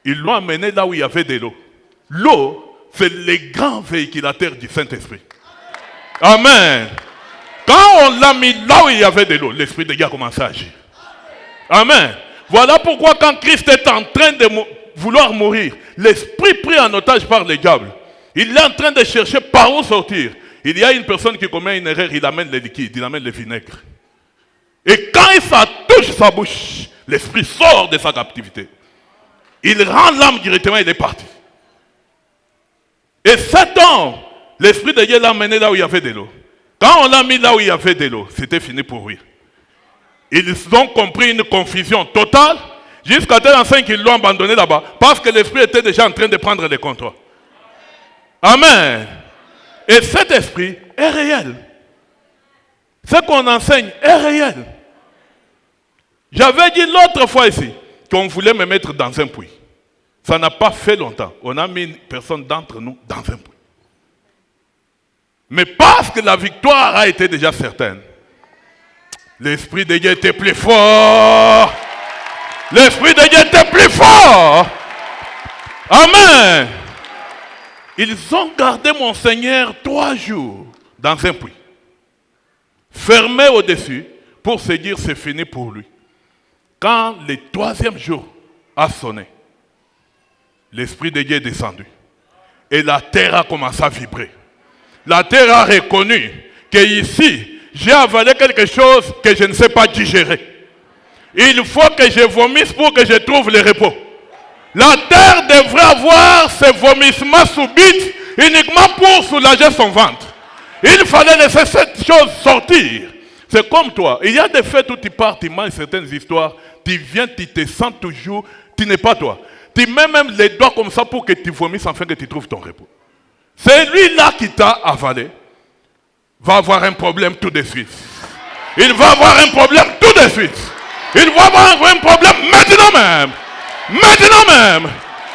[SPEAKER 4] Ils l'ont amené là où il y avait de l'eau. L'eau, c'est le grand véhiculateur du Saint-Esprit. Amen. Quand on l'a mis là où il y avait de l'eau, l'Esprit de Dieu a commencé à agir. Amen. Voilà pourquoi quand Christ est en train de vouloir mourir, l'Esprit pris en otage par le diable, il est en train de chercher par où sortir. Il y a une personne qui commet une erreur, il amène le liquide, il amène le vinaigre. Et quand ça touche sa bouche, l'Esprit sort de sa captivité. Il rend l'âme directement, il est parti. Et 7 ans, l'Esprit de Dieu l'a amené là où il y avait de l'eau. Quand on l'a mis là où il y avait de l'eau, c'était fini pour lui. Ils ont compris une confusion totale, jusqu'à tel enseigne qu'ils l'ont abandonné là-bas, parce que l'Esprit était déjà en train de prendre le contrôle. Amen. Et cet esprit est réel. Ce qu'on enseigne est réel. J'avais dit l'autre fois ici qu'on voulait me mettre dans un puits. Ça n'a pas fait longtemps. On a mis une personne d'entre nous dans un puits. Mais parce que la victoire a été déjà certaine, l'Esprit de Dieu était plus fort. L'Esprit de Dieu était plus fort. Amen. Ils ont gardé mon Seigneur 3 jours dans un puits, fermé au-dessus pour se dire c'est fini pour lui. Quand le 3e jour a sonné, l'Esprit de Dieu est descendu et la terre a commencé à vibrer. La terre a reconnu qu'ici, j'ai avalé quelque chose que je ne sais pas digérer. Il faut que je vomisse pour que je trouve le repos. La terre devrait avoir ce vomissement subit uniquement pour soulager son ventre. Il fallait laisser cette chose sortir. C'est comme toi. Il y a des fêtes où tu pars, tu manges certaines histoires, tu viens, tu te sens toujours, tu n'es pas toi. Tu mets même les doigts comme ça pour que tu vomisses afin que tu trouves ton repos. Celui-là qui t'a avalé va avoir un problème tout de suite. Il va avoir un problème tout de suite. Il va avoir un problème maintenant même. Maintenant même.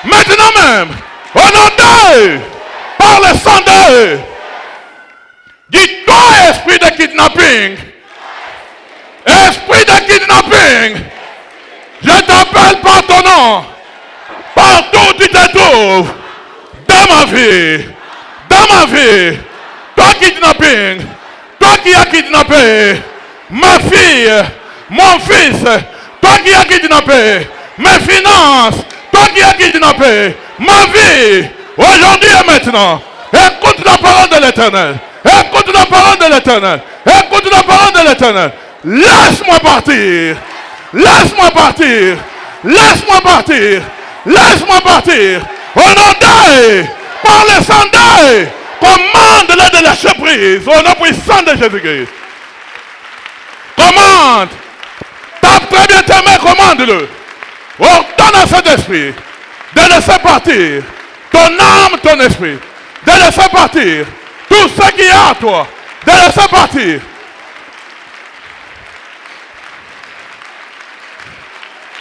[SPEAKER 4] Maintenant même. Au nom d'eux. Par le sang d'eux. Dis-toi, esprit de kidnapping. Esprit de kidnapping. Je t'appelle par ton nom. Partout où tu te trouves. Dans ma vie. Dans ma vie. Toi kidnapping. Toi qui as kidnappé ma fille, mon fils, toi qui as kidnappé mes finances, toi qui as kidnappé ma vie, aujourd'hui et maintenant, écoute la parole de l'Éternel. Écoute la parole de l'Éternel. Écoute la parole de l'Éternel. Laisse-moi partir. Laisse-moi partir. Laisse-moi partir. Laisse-moi partir. Au nom d'eux, par le sang d'eux, commande-le de lâcher prise. Au nom puissant de Jésus-Christ. Commande. Tape très bien tes mains, commande-le. Ordonne à cet esprit de laisser partir ton âme, ton esprit. De laisser partir tout ce qui est à toi. De laisser partir.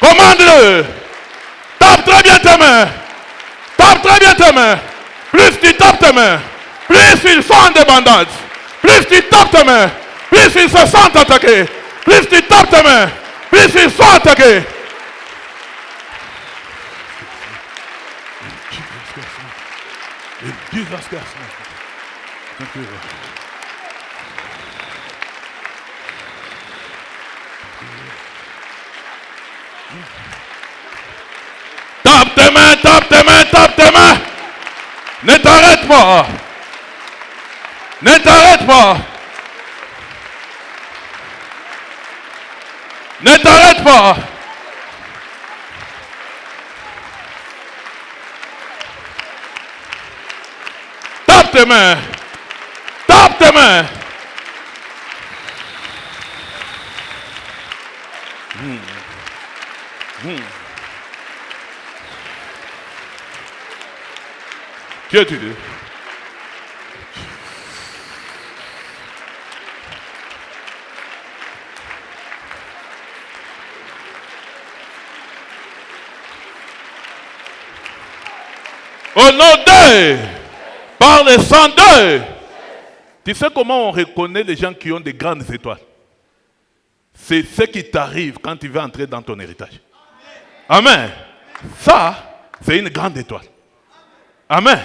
[SPEAKER 4] Commande-le. Tape très bien tes mains. Tape très bien tes mains. Plus tu tapes tes mains, plus ils sont en débandade. Plus tu tapes tes mains, plus ils se sentent attaqués. Plus tu tapes tes mains, plus ils sont attaqués. Tape tes mains, tape tes mains, tape tes mains. Ne t'arrête pas. Ne t'arrête pas. Ne t'arrête pas. Tape tes mains. Tape tes mains. Qui es-tu? Au nom d'eux, par le sang d'eux. Tu sais comment on reconnaît les gens qui ont des grandes étoiles? C'est ce qui t'arrive quand tu veux entrer dans ton héritage. Amen. Ça, c'est une grande étoile. Amen.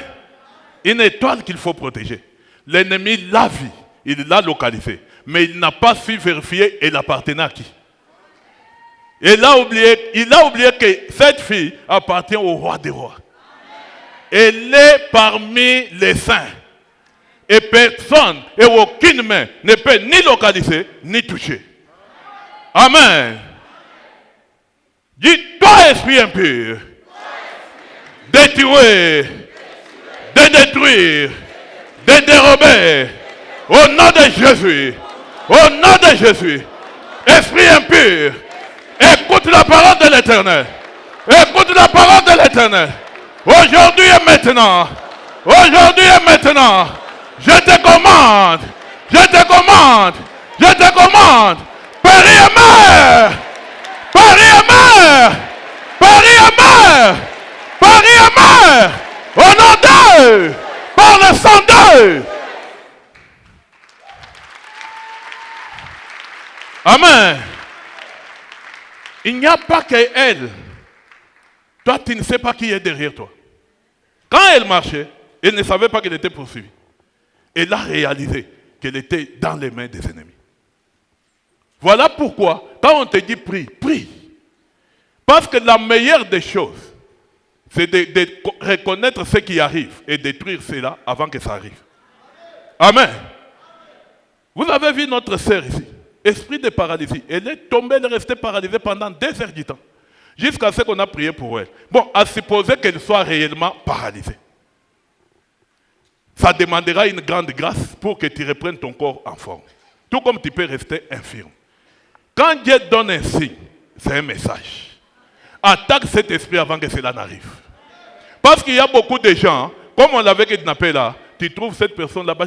[SPEAKER 4] Une étoile qu'il faut protéger. L'ennemi l'a vu, il l'a localisé, mais il n'a pas su vérifier elle appartenait à qui. Il a oublié que cette fille appartient au roi des rois. Elle est parmi les saints. Et personne et aucune main ne peut ni localiser ni toucher. Amen. Dis, toi esprit impur, de tuer, de détruire, de dérober, au nom de Jésus, au nom de Jésus, esprit impur, écoute la parole de l'Éternel, écoute la parole de l'Éternel, aujourd'hui et maintenant, je te commande, Paris et mère, au nom d'eux, par le sang d'eux. Amen. Il n'y a pas qu'elle. Toi, tu ne sais pas qui est derrière toi. Quand elle marchait, elle ne savait pas qu'elle était poursuivie. Elle a réalisé qu'elle était dans les mains des ennemis. Voilà pourquoi, quand on te dit prie, prie. Parce que la meilleure des choses, c'est de reconnaître ce qui arrive et détruire cela avant que ça arrive. Amen. Vous avez vu notre sœur ici, esprit de paralysie. Elle est tombée, elle est restée paralysée pendant 2 heures du temps. Jusqu'à ce qu'on a prié pour elle. Bon, à supposer qu'elle soit réellement paralysée. Ça demandera une grande grâce pour que tu reprennes ton corps en forme. Tout comme tu peux rester infirme. Quand Dieu donne un signe, c'est un message. Attaque cet esprit avant que cela n'arrive. Parce qu'il y a beaucoup de gens, comme on l'avait kidnappé là, tu trouves cette personne là-bas,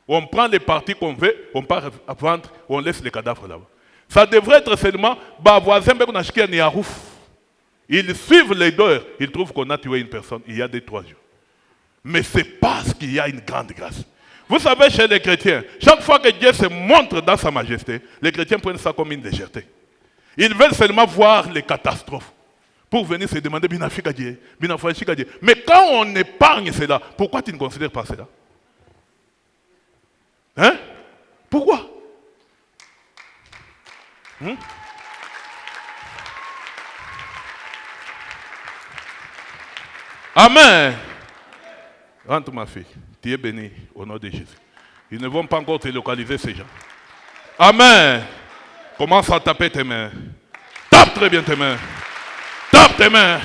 [SPEAKER 4] on prend les parties qu'on veut, on part à vendre, on laisse les cadavres là-bas. Ça devrait être seulement, ils suivent les dehors, ils trouvent qu'on a tué une personne il y a 2-3 jours. Mais c'est parce qu'il y a une grande grâce. Vous savez, chez les chrétiens, chaque fois que Dieu se montre dans sa majesté, les chrétiens prennent ça comme une légèreté. Ils veulent seulement voir les catastrophes pour venir se demander, mais quand on épargne cela, pourquoi tu ne considères pas cela? Hein? Pourquoi? Amen. Rentre ma fille, tu es bénie au nom de Jésus. Ils ne vont pas encore te localiser ces gens. Amen. Commence à taper tes mains. Tape très bien tes mains. Tape tes mains.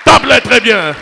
[SPEAKER 4] Tape-les très bien.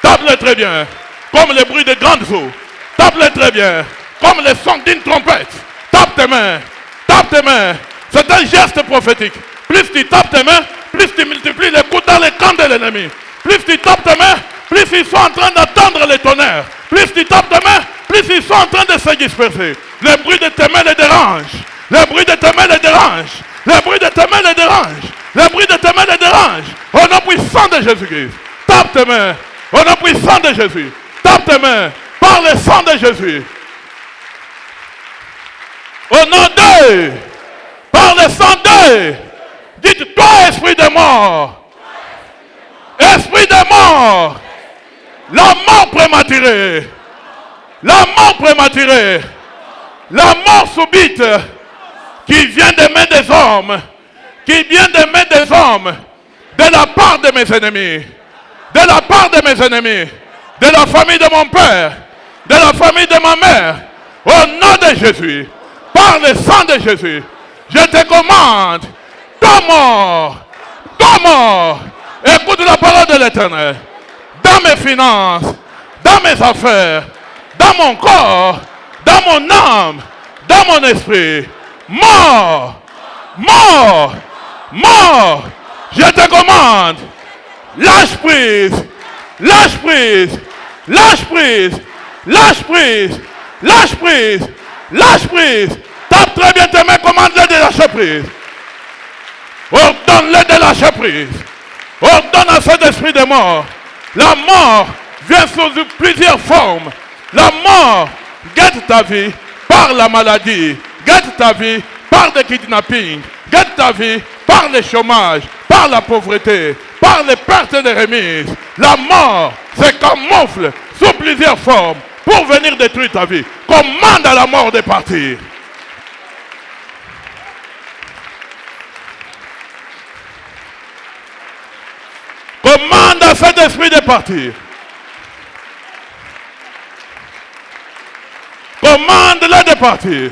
[SPEAKER 4] Tape-les très bien. Comme le bruit de grandes eaux. Tape-les très bien. Comme le son d'une trompette. Tape tes mains. Tape tes mains. C'est un geste prophétique. Plus tu tapes tes mains, plus tu multiplies les coups dans les camps de l'ennemi. Plus tu tapes tes mains, plus ils sont en train d'attendre les tonnerres. Plus tu tapes tes mains, plus ils sont en train de se disperser. Le bruit de tes mains les dérange. Le bruit de tes mains les dérange. Le bruit de tes mains les dérange. Le bruit de tes mains les dérange. Au nom puissant de Jésus-Christ. Tape tes mains. Au nom puissant de Jésus. Tape tes mains. Par le sang de Jésus. Au nom de. Par le sang de. Dites, toi, esprit de mort. Esprit de mort. La mort prématurée. La mort prématurée. La mort subite qui vient des mains des hommes. Qui vient des mains des hommes. De la part de mes ennemis. De la part de mes ennemis. De la famille de mon père. De la famille de ma mère. Au nom de Jésus. Par le sang de Jésus. Je te commande. Toi mort. Toi mort. Écoute la parole de l'Éternel. Dans mes finances. Dans mes affaires. Dans mon corps. Dans mon âme. Dans mon esprit. Mort. Mort. Mort. Je te commande. Lâche prise. Lâche prise. Lâche prise. Lâche prise. Lâche prise. Lâche prise. Tape très bien tes mains. Commande-les de lâcher prise. Ordonne-les de lâcher prise. Ordonne à cet esprit de mort. La mort vient sous plusieurs formes. La mort guette ta vie par la maladie. Guette ta vie par le kidnapping. Guette ta vie par le chômage, par la pauvreté, par les pertes de remises. La mort se camoufle sous plusieurs formes pour venir détruire ta vie. Commande à la mort de partir. Commande à cet esprit de partir. Commande-le de partir.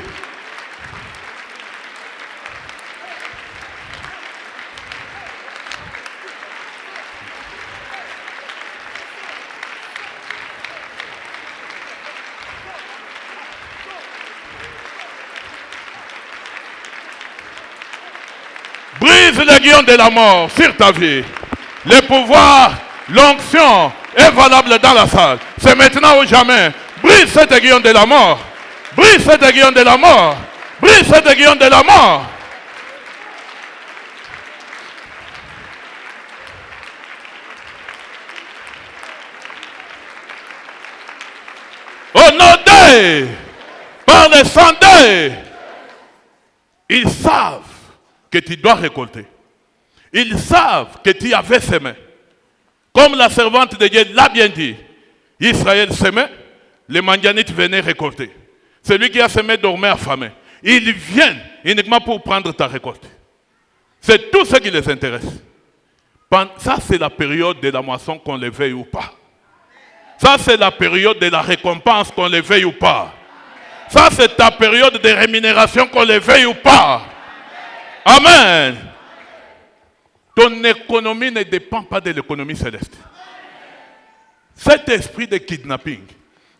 [SPEAKER 4] Brise le guillon de la mort sur ta vie. Le pouvoir, l'onction est valable dans la salle. C'est maintenant ou jamais. Brise cet aiguillon de la mort. Brise cet aiguillon de la mort. Brise cet aiguillon de la mort. Au nom d'eux, par le sang d'eux, ils savent que tu dois récolter. Ils savent que tu avais semé. Comme la servante de Dieu l'a bien dit. Israël semait, les Madianites venaient récolter. Celui qui a semé dormait affamé. Ils viennent uniquement pour prendre ta récolte. C'est tout ce qui les intéresse. Ça, c'est la période de la moisson, qu'on les veuille ou pas. Ça, c'est la période de la récompense, qu'on les veuille ou pas. Ça, c'est ta période de rémunération, qu'on les veuille ou pas. Amen. Ton économie ne dépend pas de l'économie céleste. Cet esprit de kidnapping,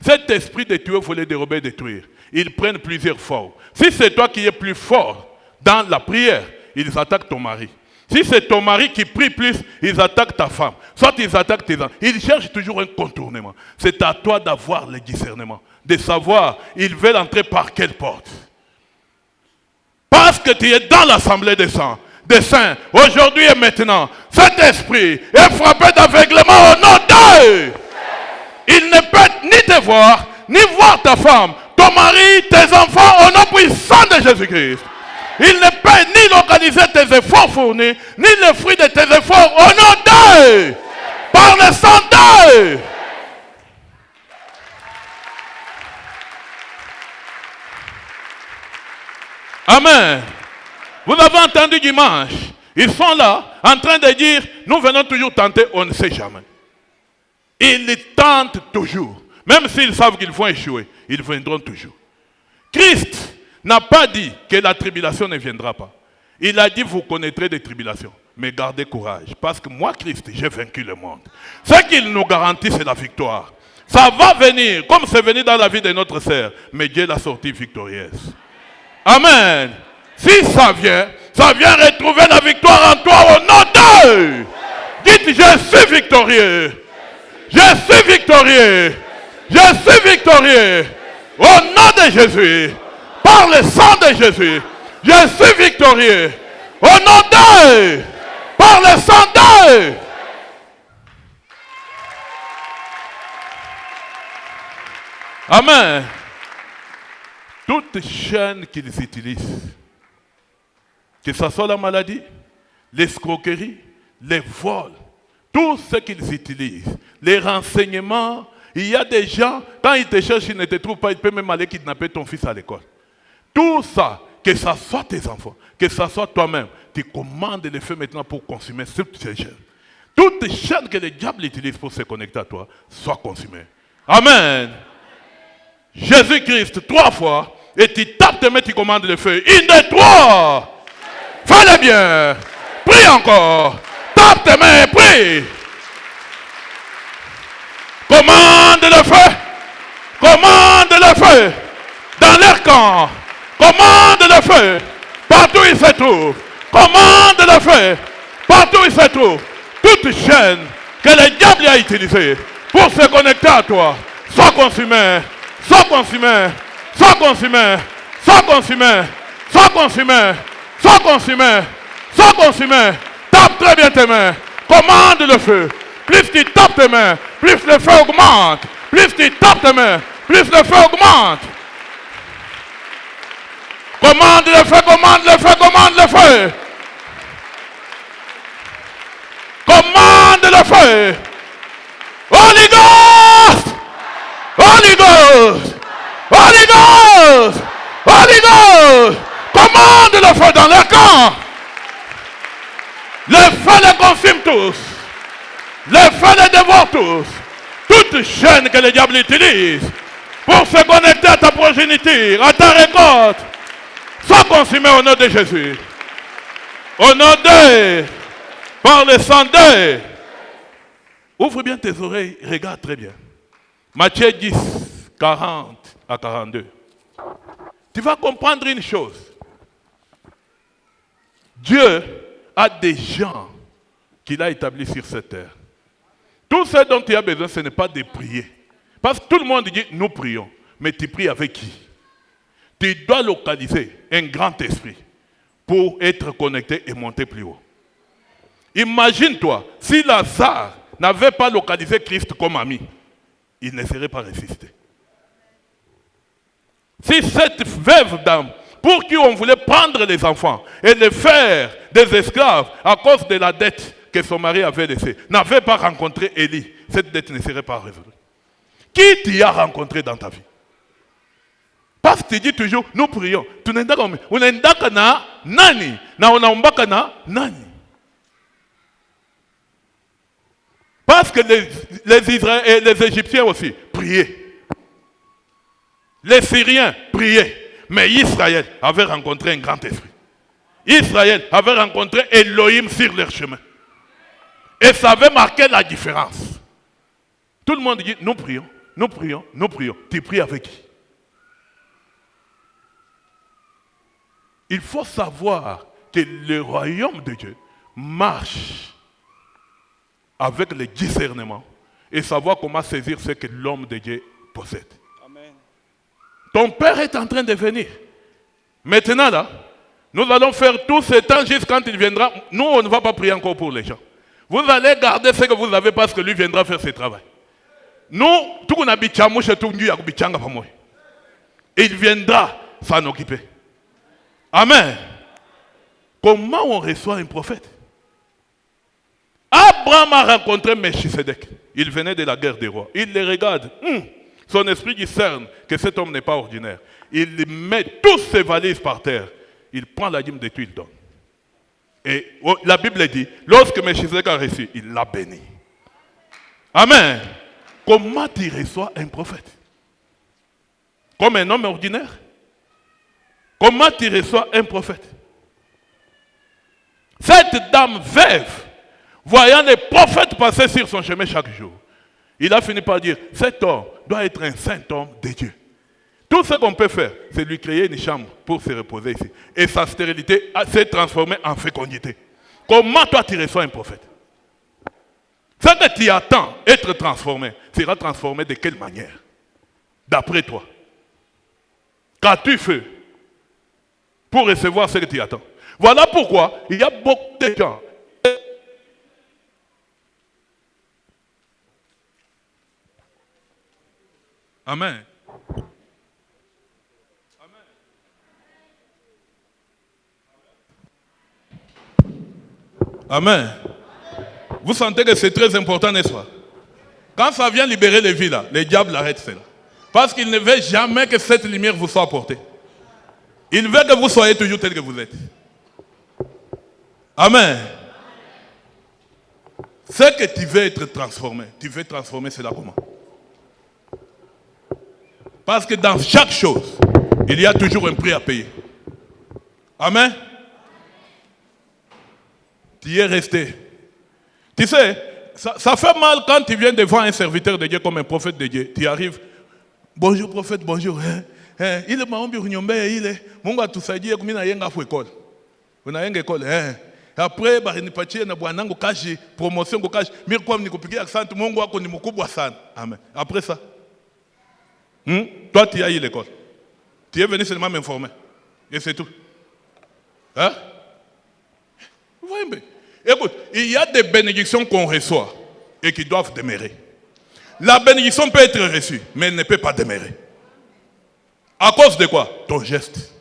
[SPEAKER 4] cet esprit de tuer, voler, dérober, détruire, ils prennent plusieurs formes. Si c'est toi qui es plus fort dans la prière, ils attaquent ton mari. Si c'est ton mari qui prie plus, ils attaquent ta femme. Soit ils attaquent tes enfants. Ils cherchent toujours un contournement. C'est à toi d'avoir le discernement, de savoir, ils veulent entrer par quelle porte. Parce que tu es dans l'assemblée des saints. Aujourd'hui et maintenant, cet esprit est frappé d'aveuglement au nom d'eux. Il ne peut ni te voir, ni voir ta femme, ton mari, tes enfants, au nom puissant de Jésus-Christ. Il ne peut ni localiser tes efforts fournis, ni le fruit de tes efforts au nom d'eux. Par le sang d'eux. Amen. Vous avez entendu dimanche, ils sont là en train de dire, nous venons toujours tenter, on ne sait jamais. Ils tentent toujours. Même s'ils savent qu'ils vont échouer, ils viendront toujours. Christ n'a pas dit que la tribulation ne viendra pas. Il a dit, vous connaîtrez des tribulations. Mais gardez courage, parce que moi, Christ, j'ai vaincu le monde. Ce qu'il nous garantit, c'est la victoire. Ça va venir, comme c'est venu dans la vie de notre sœur, mais Dieu l'a sortie victorieuse. Amen. Si ça vient retrouver la victoire en toi au nom d'eux. Dites, je suis victorieux. Je suis victorieux. Je suis victorieux. Au nom de Jésus. Par le sang de Jésus. Je suis victorieux. Au nom d'eux. Par le sang d'eux. Amen. Toute chaîne qu'ils utilisent, que ce soit la maladie, l'escroquerie, les vols, tout ce qu'ils utilisent, les renseignements, il y a des gens, quand ils te cherchent, ils ne te trouvent pas, ils peuvent même aller kidnapper ton fils à l'école. Tout ça, que ce soit tes enfants, que ce soit toi-même, tu commandes les feux maintenant pour consumer toutes ces chaînes. Toutes les chaînes que le diable utilise pour se connecter à toi, soient consumées. Amen. Jésus-Christ, 3 fois, et tu tapes tes mains, tu commandes le feu. 1, 2, 3. Fais-le bien. Prie encore. Tape tes mains et prie. Commande le feu. Commande le feu. Dans leur camp. Commande le feu. Partout où il se trouve. Commande le feu. Partout où il se trouve. Toute chaîne que le diable a utilisée pour se connecter à toi, soit consumée. Soit consumé, soit consumé, soit consumé, soit consumé, soit consumé, soit consumé. Tape très bien tes mains. Commande le feu. Plus tu tapes tes mains, plus le feu augmente. Plus tu tapes tes mains, plus le feu augmente. Commande le feu, commande le feu, commande le feu. Commande le feu. Holy Ghost! Holy Ghost! Holy Ghost! Holy Ghost! Commande le feu dans leur camp! Le feu les consume tous! Le feu les dévore tous! Toute chaîne que le diable utilise pour se connecter à ta progéniture, à ta récolte, soit consumée au nom de Jésus. Au nom de, par le sang de. Ouvre bien tes oreilles, regarde très bien. Matthieu 10, 40 à 42. Tu vas comprendre une chose. Dieu a des gens qu'il a établis sur cette terre. Tout ce dont tu as besoin, ce n'est pas de prier. Parce que tout le monde dit, nous prions. Mais tu pries avec qui? Tu dois localiser un grand esprit pour être connecté et monter plus haut. Imagine-toi, si Lazare n'avait pas localisé Christ comme ami, il ne serait pas résisté. Si cette veuve dame, pour qui on voulait prendre les enfants et les faire des esclaves à cause de la dette que son mari avait laissée, n'avait pas rencontré Élie, cette dette ne serait pas résolue. Qui t'y a rencontré dans ta vie? Parce que tu dis toujours, nous prions. Tu n'es pas comme nani, nani. Parce que les Israéliens et les Égyptiens aussi priaient. Les Syriens priaient. Mais Israël avait rencontré un grand esprit. Israël avait rencontré Elohim sur leur chemin. Et ça avait marqué la différence. Tout le monde dit, nous prions, nous prions, nous prions. Tu pries avec qui? Il faut savoir que le royaume de Dieu marche avec le discernement et savoir comment saisir ce que l'homme de Dieu possède.
[SPEAKER 3] Amen.
[SPEAKER 4] Ton Père est en train de venir. Maintenant, là, nous allons faire tout ce temps jusqu'à quand il viendra. Nous, on ne va pas prier encore pour les gens. Vous allez garder ce que vous avez parce que lui viendra faire ce travail. Nous, tout le monde, il viendra s'en occuper. Amen. Comment on reçoit un prophète? Abraham a rencontré Melchisedec. Il venait de la guerre des rois. Il les regarde. Son esprit discerne que cet homme n'est pas ordinaire. Il met toutes ses valises par terre. Il prend la dîme de tout, il donne. Et la Bible dit, lorsque Melchisedec a reçu, il l'a béni. Amen. Comment tu reçois un prophète? Comme un homme ordinaire? Comment tu reçois un prophète? Cette dame veuve, voyant les prophètes passer sur son chemin chaque jour, il a fini par dire, cet homme doit être un saint homme de Dieu. Tout ce qu'on peut faire, c'est lui créer une chambre pour se reposer ici. Et sa stérilité s'est transformée en fécondité. Comment toi tu reçois un prophète? Ce que tu attends être transformé, sera transformé de quelle manière? D'après toi. Qu'as-tu fait pour recevoir ce que tu attends? Voilà pourquoi il y a beaucoup de gens. Amen. Amen. Vous sentez que c'est très important, n'est-ce pas? Quand ça vient libérer les vies là, le diable arrête cela. Parce qu'il ne veut jamais que cette lumière vous soit apportée. Il veut que vous soyez toujours tel que vous êtes. Amen. Ce que tu veux être transformé, tu veux transformer cela comment? Parce que dans chaque chose, il y a toujours un prix à payer. Amen. Tu es resté. Tu sais, ça fait mal quand tu viens devant un serviteur de Dieu comme un prophète de Dieu. Tu arrives, bonjour prophète, bonjour. Il est maombi unyombe, il est. Mungu atusaidie kumina yenga fu école. Unayenga école. Après barinipatie na bwanangu kaji promotion ko kaji. Mimi kwa nikupigia asante Mungu wako ni mkubwa sana. Amen. Après ça. Toi tu as eu l'école. Tu es venu seulement m'informer. Et c'est tout. Hein? Vous voyez bien. Écoute, il y a des bénédictions qu'on reçoit et qui doivent demeurer. La bénédiction peut être reçue, mais elle ne peut pas demeurer. À cause de quoi? Ton geste.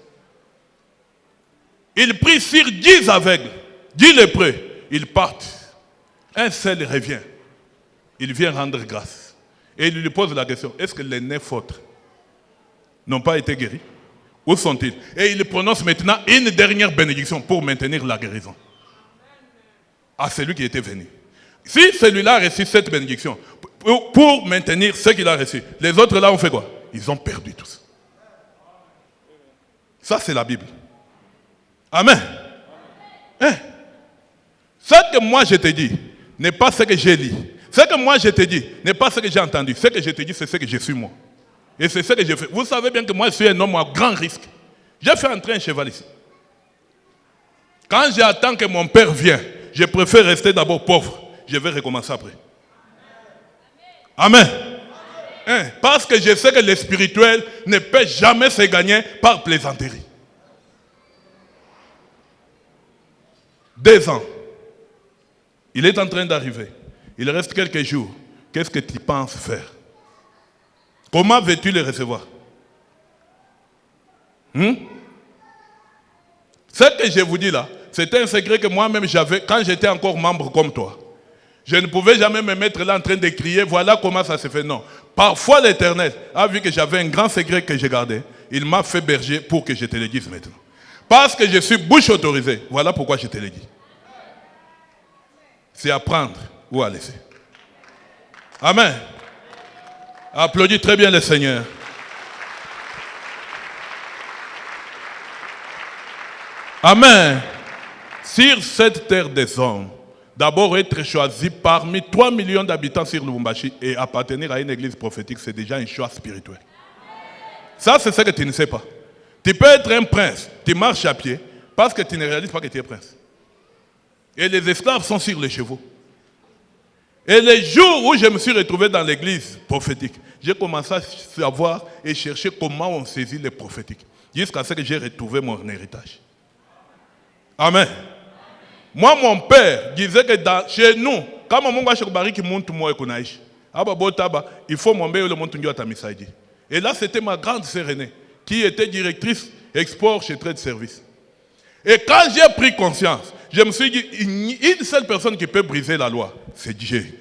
[SPEAKER 4] Il prie sur 10 aveugles, 10 lépreux, ils partent. Un seul revient. Il vient rendre grâce. Et il lui pose la question, est-ce que les 9 autres n'ont pas été guéris? Où sont-ils? Et il prononce maintenant une dernière bénédiction pour maintenir la guérison. À celui qui était venu. Si celui-là a reçu cette bénédiction, pour maintenir ce qu'il a reçu, les autres là ont fait quoi? Ils ont perdu tous. Ça c'est la Bible. Amen. Hein? Ce que moi je te dis n'est pas ce que j'ai lu. Ce que moi je te dis n'est pas ce que j'ai entendu. Ce que je te dis c'est ce que je suis moi. Et c'est ce que j'ai fait. Vous savez bien que moi je suis un homme à grand risque. J'ai fait entrer un cheval ici. Quand j'attends que mon père vienne, je préfère rester d'abord pauvre. Je vais recommencer après. Amen. Hein? Parce que je sais que le spirituel ne peut jamais se gagner par plaisanterie. 2 ans. Il est en train d'arriver. Il reste quelques jours. Qu'est-ce que tu penses faire? Comment veux-tu le recevoir? Ce que je vous dis là, c'était un secret que moi-même j'avais quand j'étais encore membre comme toi. Je ne pouvais jamais me mettre là en train de crier, voilà comment ça se fait. Non. Parfois l'Éternel a vu que j'avais un grand secret que j'ai gardé. Il m'a fait berger pour que je te le dise maintenant. Parce que je suis bouche autorisée. Voilà pourquoi je te le dis. C'est à prendre ou à laisser. Amen. Applaudis très bien le Seigneur. Amen. Sur cette terre des hommes, d'abord être choisi parmi 3 millions d'habitants sur Lubumbashi et appartenir à une église prophétique, c'est déjà un choix spirituel. Ça, c'est ce que tu ne sais pas. Tu peux être un prince, tu marches à pied, parce que tu ne réalises pas que tu es prince. Et les esclaves sont sur les chevaux. Et les jours où je me suis retrouvé dans l'église prophétique, j'ai commencé à savoir et chercher comment on saisit les prophétiques. Jusqu'à ce que j'ai retrouvé mon héritage. Amen. Moi, mon père disait que chez nous, quand mon gars qui monte moi il faut mon père le monte à Misaïdi. Et là, c'était ma grande sœur aînée, qui était directrice export chez Trade Service. Et quand j'ai pris conscience, je me suis dit, une seule personne qui peut briser la loi, c'est Dieu.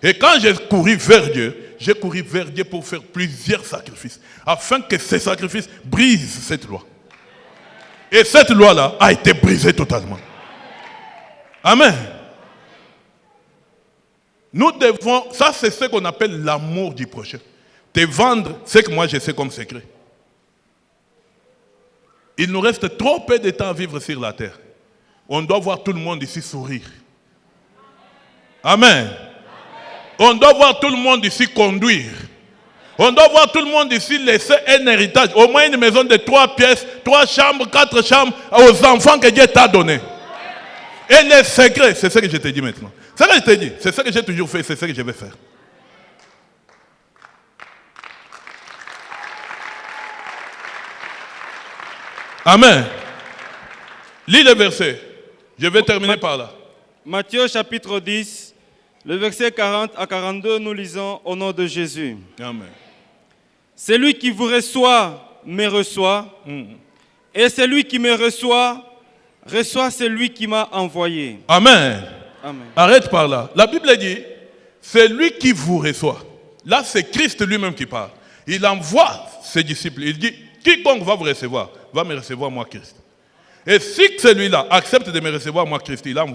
[SPEAKER 4] Et quand j'ai couru vers Dieu, j'ai couru vers Dieu pour faire plusieurs sacrifices, afin que ces sacrifices brisent cette loi. Et cette loi-là a été brisée totalement. Amen. Nous devons, ça c'est ce qu'on appelle l'amour du prochain. Te vendre ce que moi je sais comme secret. Il nous reste trop peu de temps à vivre sur la terre. On doit voir tout le monde ici sourire. Amen. On doit voir tout le monde ici conduire. On doit voir tout le monde ici laisser un héritage. Au moins une maison de 3 pièces, 3 chambres, 4 chambres aux enfants que Dieu t'a donné. Et les secrets, c'est ce que je te dis maintenant. C'est ce que je te dis. C'est ce que j'ai toujours fait, c'est ce que je vais faire. Amen. Lis le verset. Je vais terminer par là.
[SPEAKER 3] Matthieu chapitre 10, le verset 40 à 42, nous lisons au nom de Jésus.
[SPEAKER 4] Amen.
[SPEAKER 3] Celui qui vous reçoit, me reçoit. Et celui qui me reçoit, reçoit celui qui m'a envoyé.
[SPEAKER 4] Amen.
[SPEAKER 3] Amen.
[SPEAKER 4] Arrête par là. La Bible dit, c'est lui qui vous reçoit. Là, c'est Christ lui-même qui parle. Il envoie ses disciples. Il dit, quiconque va vous recevoir, va me recevoir moi, Christ. Et si celui-là accepte de me recevoir moi, Christ, il a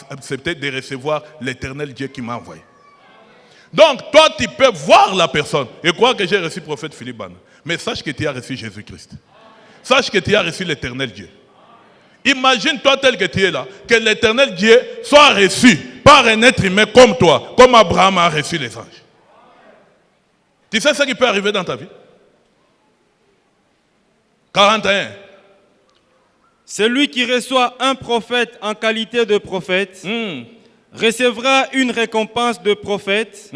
[SPEAKER 4] accepté de recevoir l'éternel Dieu qui m'a envoyé. Donc, toi, tu peux voir la personne et croire que j'ai reçu le prophète Philippe Bana. Mais sache que tu as reçu Jésus-Christ. Sache que tu as reçu l'éternel Dieu. Imagine-toi tel que tu es là, que l'éternel Dieu soit reçu par un être humain comme toi, comme Abraham a reçu les anges. Tu sais ce qui peut arriver dans ta vie? 41.
[SPEAKER 3] Celui qui reçoit un prophète en qualité de prophète recevra une récompense de prophète.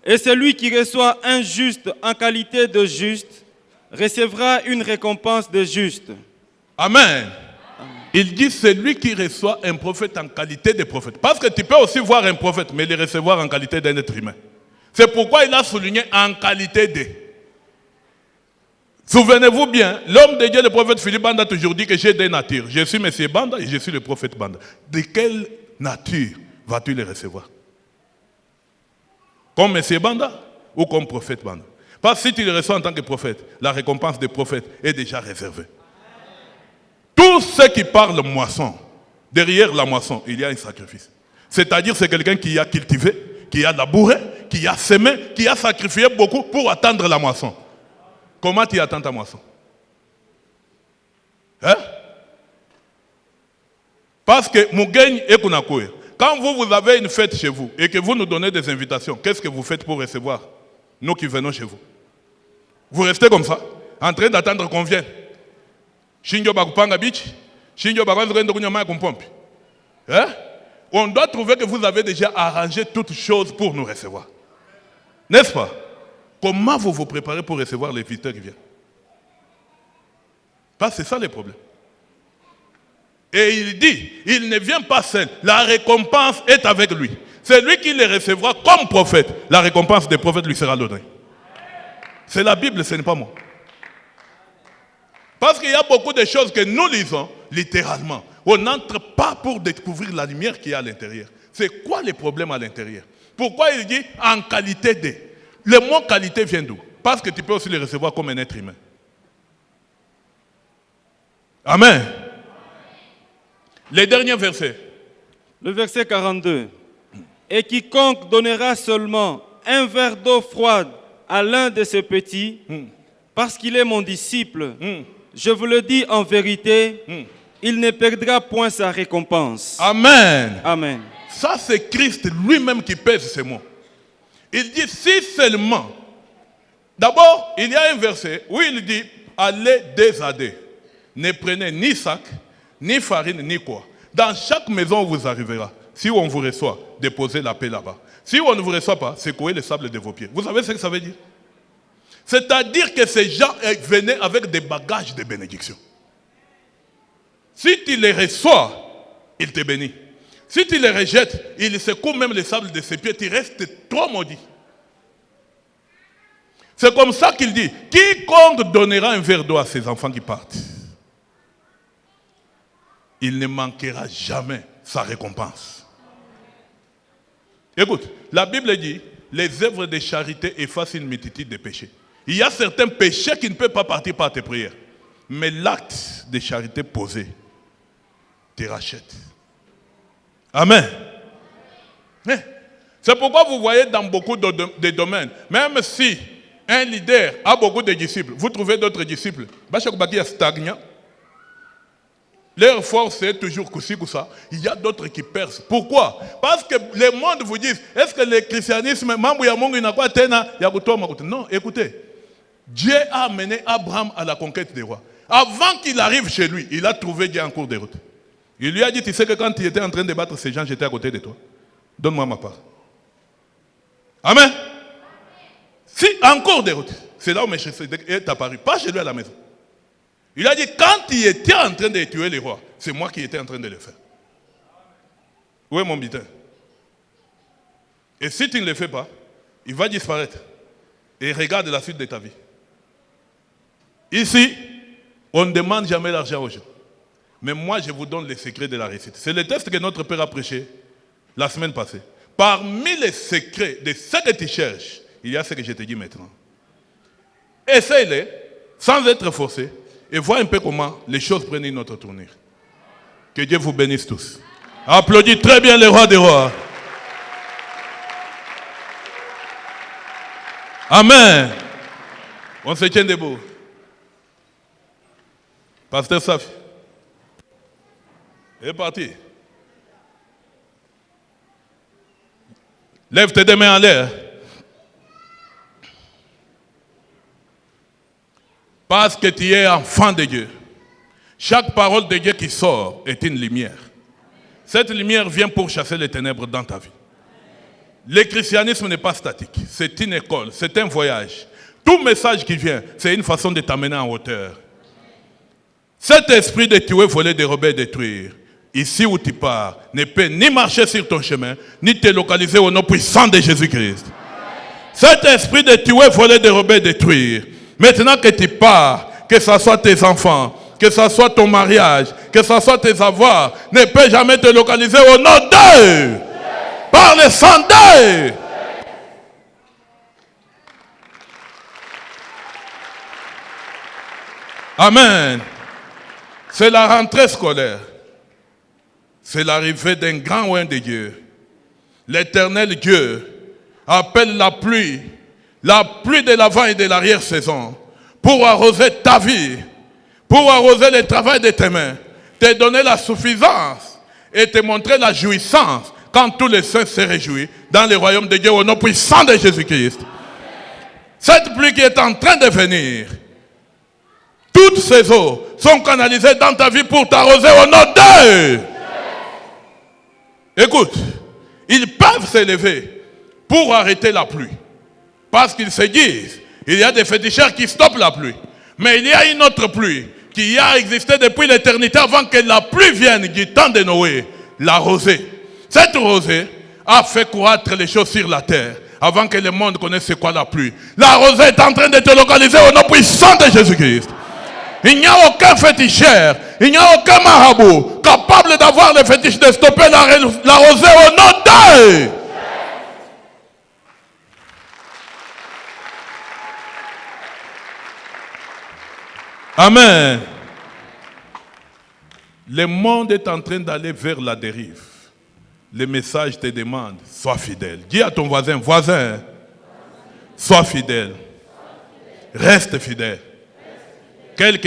[SPEAKER 3] Et celui qui reçoit un juste en qualité de juste recevra une récompense de juste.
[SPEAKER 4] Amen. Il dit celui qui reçoit un prophète en qualité de prophète. Parce que tu peux aussi voir un prophète, mais le recevoir en qualité d'un être humain. C'est pourquoi il a souligné en qualité de. Souvenez-vous bien, l'homme de Dieu, le prophète Philippe Banda, a toujours dit que j'ai deux natures. Je suis Monsieur Banda et je suis le prophète Banda. De quelle nature vas-tu les recevoir? Comme Monsieur Banda ou comme prophète Banda? Parce que si tu les reçois en tant que prophète, la récompense des prophètes est déjà réservée. Tous ceux qui parlent moisson, derrière la moisson, il y a un sacrifice. C'est-à-dire c'est quelqu'un qui a cultivé, qui a labouré, qui a semé, qui a sacrifié beaucoup pour attendre la moisson. Comment tu attends ta moisson? Hein? Parce que Mugagne et Kunakoya, quand vous avez une fête chez vous et que vous nous donnez des invitations, qu'est-ce que vous faites pour recevoir nous qui venons chez vous? Vous restez comme ça, en train d'attendre qu'on vienne. On doit trouver que vous avez déjà arrangé toutes choses pour nous recevoir. N'est-ce pas? Comment vous vous préparez pour recevoir les visiteurs qui viennent? Parce que c'est ça le problème. Et il dit, il ne vient pas seul. La récompense est avec lui. C'est lui qui les recevra comme prophète. La récompense des prophètes lui sera donnée. C'est la Bible, ce n'est pas moi. Parce qu'il y a beaucoup de choses que nous lisons littéralement. On n'entre pas pour découvrir la lumière qui est à l'intérieur. C'est quoi le problème à l'intérieur? Pourquoi il dit en qualité de? Le mot qualité vient d'où? Parce que tu peux aussi le recevoir comme un être humain. Amen. Les derniers versets.
[SPEAKER 3] Le verset 42. Et quiconque donnera seulement un verre d'eau froide à l'un de ces petits, parce qu'il est mon disciple, je vous le dis en vérité, il ne perdra point sa récompense.
[SPEAKER 4] Amen.
[SPEAKER 3] Amen.
[SPEAKER 4] Ça, c'est Christ lui-même qui pèse ces mots. Il dit si seulement. D'abord, il y a un verset où il dit allez désader. Ne prenez ni sac, ni farine, ni quoi. Dans chaque maison où vous arriverez, si on vous reçoit, déposez la paix là-bas. Si on ne vous reçoit pas, secouez le sable de vos pieds. Vous savez ce que ça veut dire? C'est-à-dire que ces gens venaient avec des bagages de bénédiction. Si tu les reçois, ils te bénissent. Si tu les rejettes, ils secouent même le sable de ses pieds, tu restes trop maudit. C'est comme ça qu'il dit, quiconque donnera un verre d'eau à ses enfants qui partent, il ne manquera jamais sa récompense. Écoute, la Bible dit, les œuvres de charité effacent une multitude de péchés. Il y a certains péchés qui ne peuvent pas partir par tes prières. Mais l'acte de charité posé te rachète. Amen. C'est pourquoi vous voyez dans beaucoup de domaines, même si un leader a beaucoup de disciples, vous trouvez d'autres disciples. Leur force est toujours coussi ça. Il y a d'autres qui percent. Pourquoi? Parce que le monde vous dit, est-ce que le christianisme, non, écoutez. Dieu a amené Abraham à la conquête des rois. Avant qu'il arrive chez lui, il a trouvé Dieu en cours de route. Il lui a dit, tu sais que quand tu étais en train de battre ces gens, j'étais à côté de toi. Donne-moi ma part. Amen. Si, en cours de route, c'est là où Meshach est apparu, pas chez lui à la maison. Il a dit, quand tu étais en train de tuer les rois, c'est moi qui étais en train de le faire. Où est mon butin? Et si tu ne le fais pas, il va disparaître. Et regarde la suite de ta vie. Ici, on ne demande jamais l'argent aux gens. Mais moi, je vous donne les secrets de la réussite. C'est le texte que notre Père a prêché la semaine passée. Parmi les secrets de ce que tu cherches, il y a ce que je te dis maintenant. Essaye-les, sans être forcé, et vois un peu comment les choses prennent une autre tournure. Que Dieu vous bénisse tous. Applaudis très bien les rois des rois. Amen. On se tient debout. Pasteur Safi. Il est parti. Lève tes deux mains en l'air. Parce que tu es enfant de Dieu. Chaque parole de Dieu qui sort est une lumière. Cette lumière vient pour chasser les ténèbres dans ta vie. Le christianisme n'est pas statique. C'est une école, c'est un voyage. Tout message qui vient, c'est une façon de t'amener en hauteur. Cet esprit de tuer, voler, dérober, détruire, ici où tu pars, ne peut ni marcher sur ton chemin, ni te localiser au nom puissant de Jésus-Christ. Cet esprit de tuer, voler, dérober, détruire, maintenant que tu pars, que ce soit tes enfants, que ce soit ton mariage, que ce soit tes avoirs, ne peut jamais te localiser au nom d'eux, par le sang d'eux. Amen. C'est la rentrée scolaire. C'est l'arrivée d'un grand oint de Dieu. L'Éternel Dieu appelle la pluie de l'avant et de l'arrière-saison, pour arroser ta vie, pour arroser le travail de tes mains, te donner la suffisance et te montrer la jouissance quand tous les saints se réjouissent dans le royaume de Dieu au nom puissant de Jésus-Christ. Cette pluie qui est en train de venir, toutes ces eaux sont canalisées dans ta vie pour t'arroser au nom d'eux. Écoute, ils peuvent s'élever pour arrêter la pluie. Parce qu'ils se disent, il y a des féticheurs qui stoppent la pluie. Mais il y a une autre pluie qui a existé depuis l'éternité avant que la pluie vienne du temps de Noé, la rosée. Cette rosée a fait croître les choses sur la terre avant que le monde connaisse c'est quoi la pluie. La rosée est en train de te localiser au nom puissant de Jésus-Christ. Il n'y a aucun féticheur, il n'y a aucun marabout capable d'avoir le fétiche de stopper la rosée au nom d'eux. Amen. Le monde est en train d'aller vers la dérive. Le message te demande, sois fidèle. Dis à ton voisin, voisin, sois fidèle. Reste fidèle. Quel que